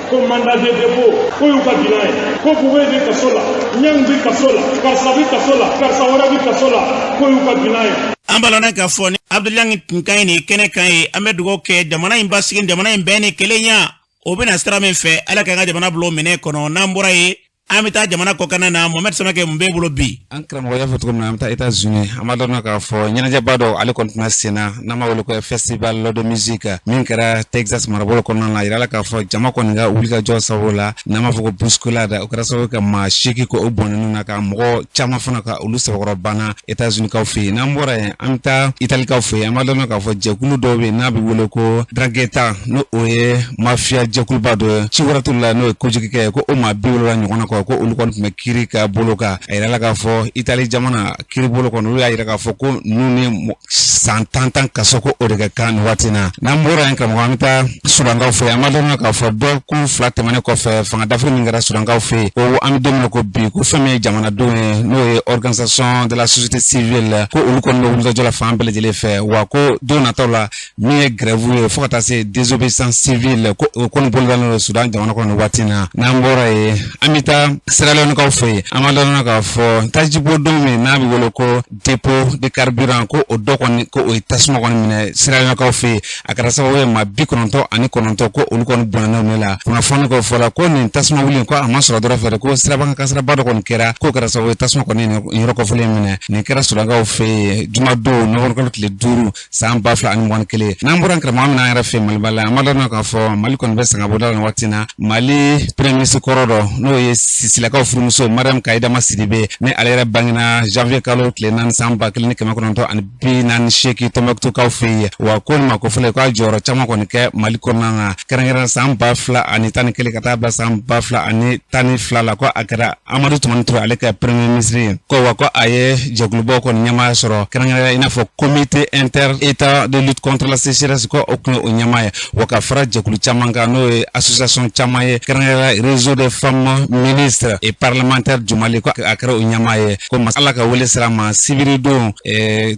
[SPEAKER 12] Ko mandat de dépôt ko yu ka bilan ko buwe de kasola nyang bi kasola karsa bi kasola karsa wara bi kasola ko yu ka bilan
[SPEAKER 2] an balana ka fɔ ni Abdul Ɲang kunkan ye nin kɛnɛ kan ye an bɛ dugawu kɛ jamana in basigi jamana in bɛɛ ni kelenya o bɛna sira min fɛ ala ka an ka jamana bilo minɛ kɔnɔ n'an bɔra ye an bɛ taa jamana kɔkanna na Mohamed Samakɛ mun b'e bolo bi.
[SPEAKER 13] An karamɔgɔ y'a fɔ cogo min na an bɛ taa États-Unis an b'a dɔn k'a fɔ ɲɛnajɛba dɔ ale kɔni tɛna sen na n'an b'a wele ko festival de musique min kɛra Texas marabolo kɔnɔna la yirala k'a fɔ jama kɔni ka wulikajɔ sababu la n'an b'a fɔ ko bousculade o kɛra sababu ka maa 8 ko o bɔnnenw na ka mɔgɔ caman fana ka olu sabakɔrɔ banna États-Unis kaw fɛ yen n'an bɔra yen an bɛ taa Italie kaw fɛ yen an b'a dɔn k'a fɔ jɛkulu dɔw bɛ yen n'a bɛ wele ko Drangheta n'o o ye mafia jɛkuluba dɔ ye ci wɛrɛ t'olu la n'o ye kojugukɛ ye ko o maa 70 ɲɔgɔnna kɔ ko olu kɔni tun bɛ kiiri ka bolo kan a yirala k'a fɔ Itali jamana kiiri bolo kɔnɔ olu y'a yira k'a fɔ ko n'u ni san 10 kaso ko o de ka kan nin waati na n'an bɔra yen karamɔgɔ an bɛ taa Sudankaw fɛ an b'a dɔn k'a fɔ dɔgɔkun 2 tɛmɛnen kɔfɛ fanga dafiri min kɛra Sudankaw fɛ ko an bɛ don min na ko bi ko fɛn min ye jamanadenw ye n'o ye organisation de la société civile ko olu kɔni bɛ wulikajɔ la fan bɛɛ lajɛlen fɛ wa ko don nataw la min ye grève ye fo ka taa se désobéissance civile ko o kɔni bolo dalen don Sudan jamana kɔnɔ nin waati na n'an bɔra yen an bɛ taa Sierra Leonekaw fɛ yen an b'a dɔn k'a fɔ tajibɔ don min n'a bɛ wele ko dépôt de carburant ko o dɔ kɔni ko o ye tasuma kɔni minɛ Sierra Leonekaw fɛ yen a kɛra sababu ye maa 99 ko olu kɔni bonyana ne la kunnafoni ko fɔla ko nin tasuma wuli ko a ma sɔrɔ dɔrɔn fɛ ko siraban kasaraba dɔ kɔni kɛra ko kɛra sababu ye tasuma kɔni yɔrɔ kɔfɔlen minɛ nin kɛra Sudankaw fɛ yen jumadon nɔgɔkɔnɔ tile 5 san 2021 n'an bɔra karamɔgɔ min an yɛrɛ fɛ Mali bala an b'a dɔn k'a fɔ Mali kɔni bɛ sangabɔda la waati na Mali premier ministre kɔrɔ dɔ n'o ye Sisilakaw furumuso Mariam Kayidama Sidibe ni ale yɛrɛ bangena janvier kalo tile 4 san 1948 Tombouctou fɛ yen wa ko nin ma ko fɔlɔ k'a jɔyɔrɔ caman kɔni kɛ Mali kɔnɔna na kɛrɛnkɛrɛn san 2011 ka taa bila san 2012 la ko a kɛra Amadu Tumani Ture ale ka premier ministre ye ko wa ko a ye jɛkulubaw kɔni ɲɛmaaya sɔrɔ kɛrɛnkɛrɛn i n'a fɔ comité inter-état de lutte contre la sécheresse ko o kun ye o ɲɛmaa ye wa ka fara jɛkulu caman kan n'o ye association caman ye kɛrɛnkɛrɛn réseau des femmes ministres et parlementaires Jumali ko a kɛra o ɲɛmaa ye ko Ala ka wele sira ma sibiri don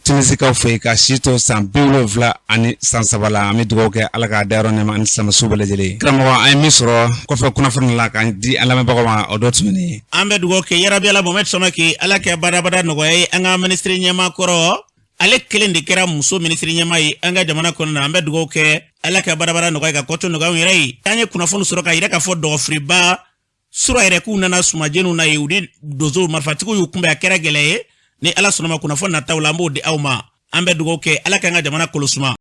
[SPEAKER 13] Tunisikaw fɛ yen ka si to san 70 ani san 3 la an bɛ dugawu kɛ Ala k'a dayɔrɔ nɛɛma ani silamɛsu bɛɛ lajɛlen karamɔgɔ an ye min sɔrɔ kɔfɛ kunnafoni la k'an di an lamɛnbagaw ma o dɔ tɛmɛnen
[SPEAKER 2] an bɛ dugawu kɛ yarabi Ala Mohamed Samake Ala kɛ badabada nɔgɔya ye an ka ministre ɲɛmaa kɔrɔ ale kelen de kɛra muso ministre ɲɛmaa ye an ka jamana kɔnɔ na an bɛ dugawu kɛ Ala kɛ badabada nɔgɔya ka kɔtɔ nɔgɔya yɛrɛ ye an ye kunnafoni sɔrɔ ka yira k'a fɔ dɔgɔfiriba sura yɛrɛ k'u nana sumajɛniw na ye u de dozo marifatigiw y'u kunbɛn a kɛra gɛlɛya ye ni Ala sɔnna ma kunnafoni nataw la an b'o di aw ma an bɛ dugawu kɛ Ala k'an ka jamana kɔlɔsuma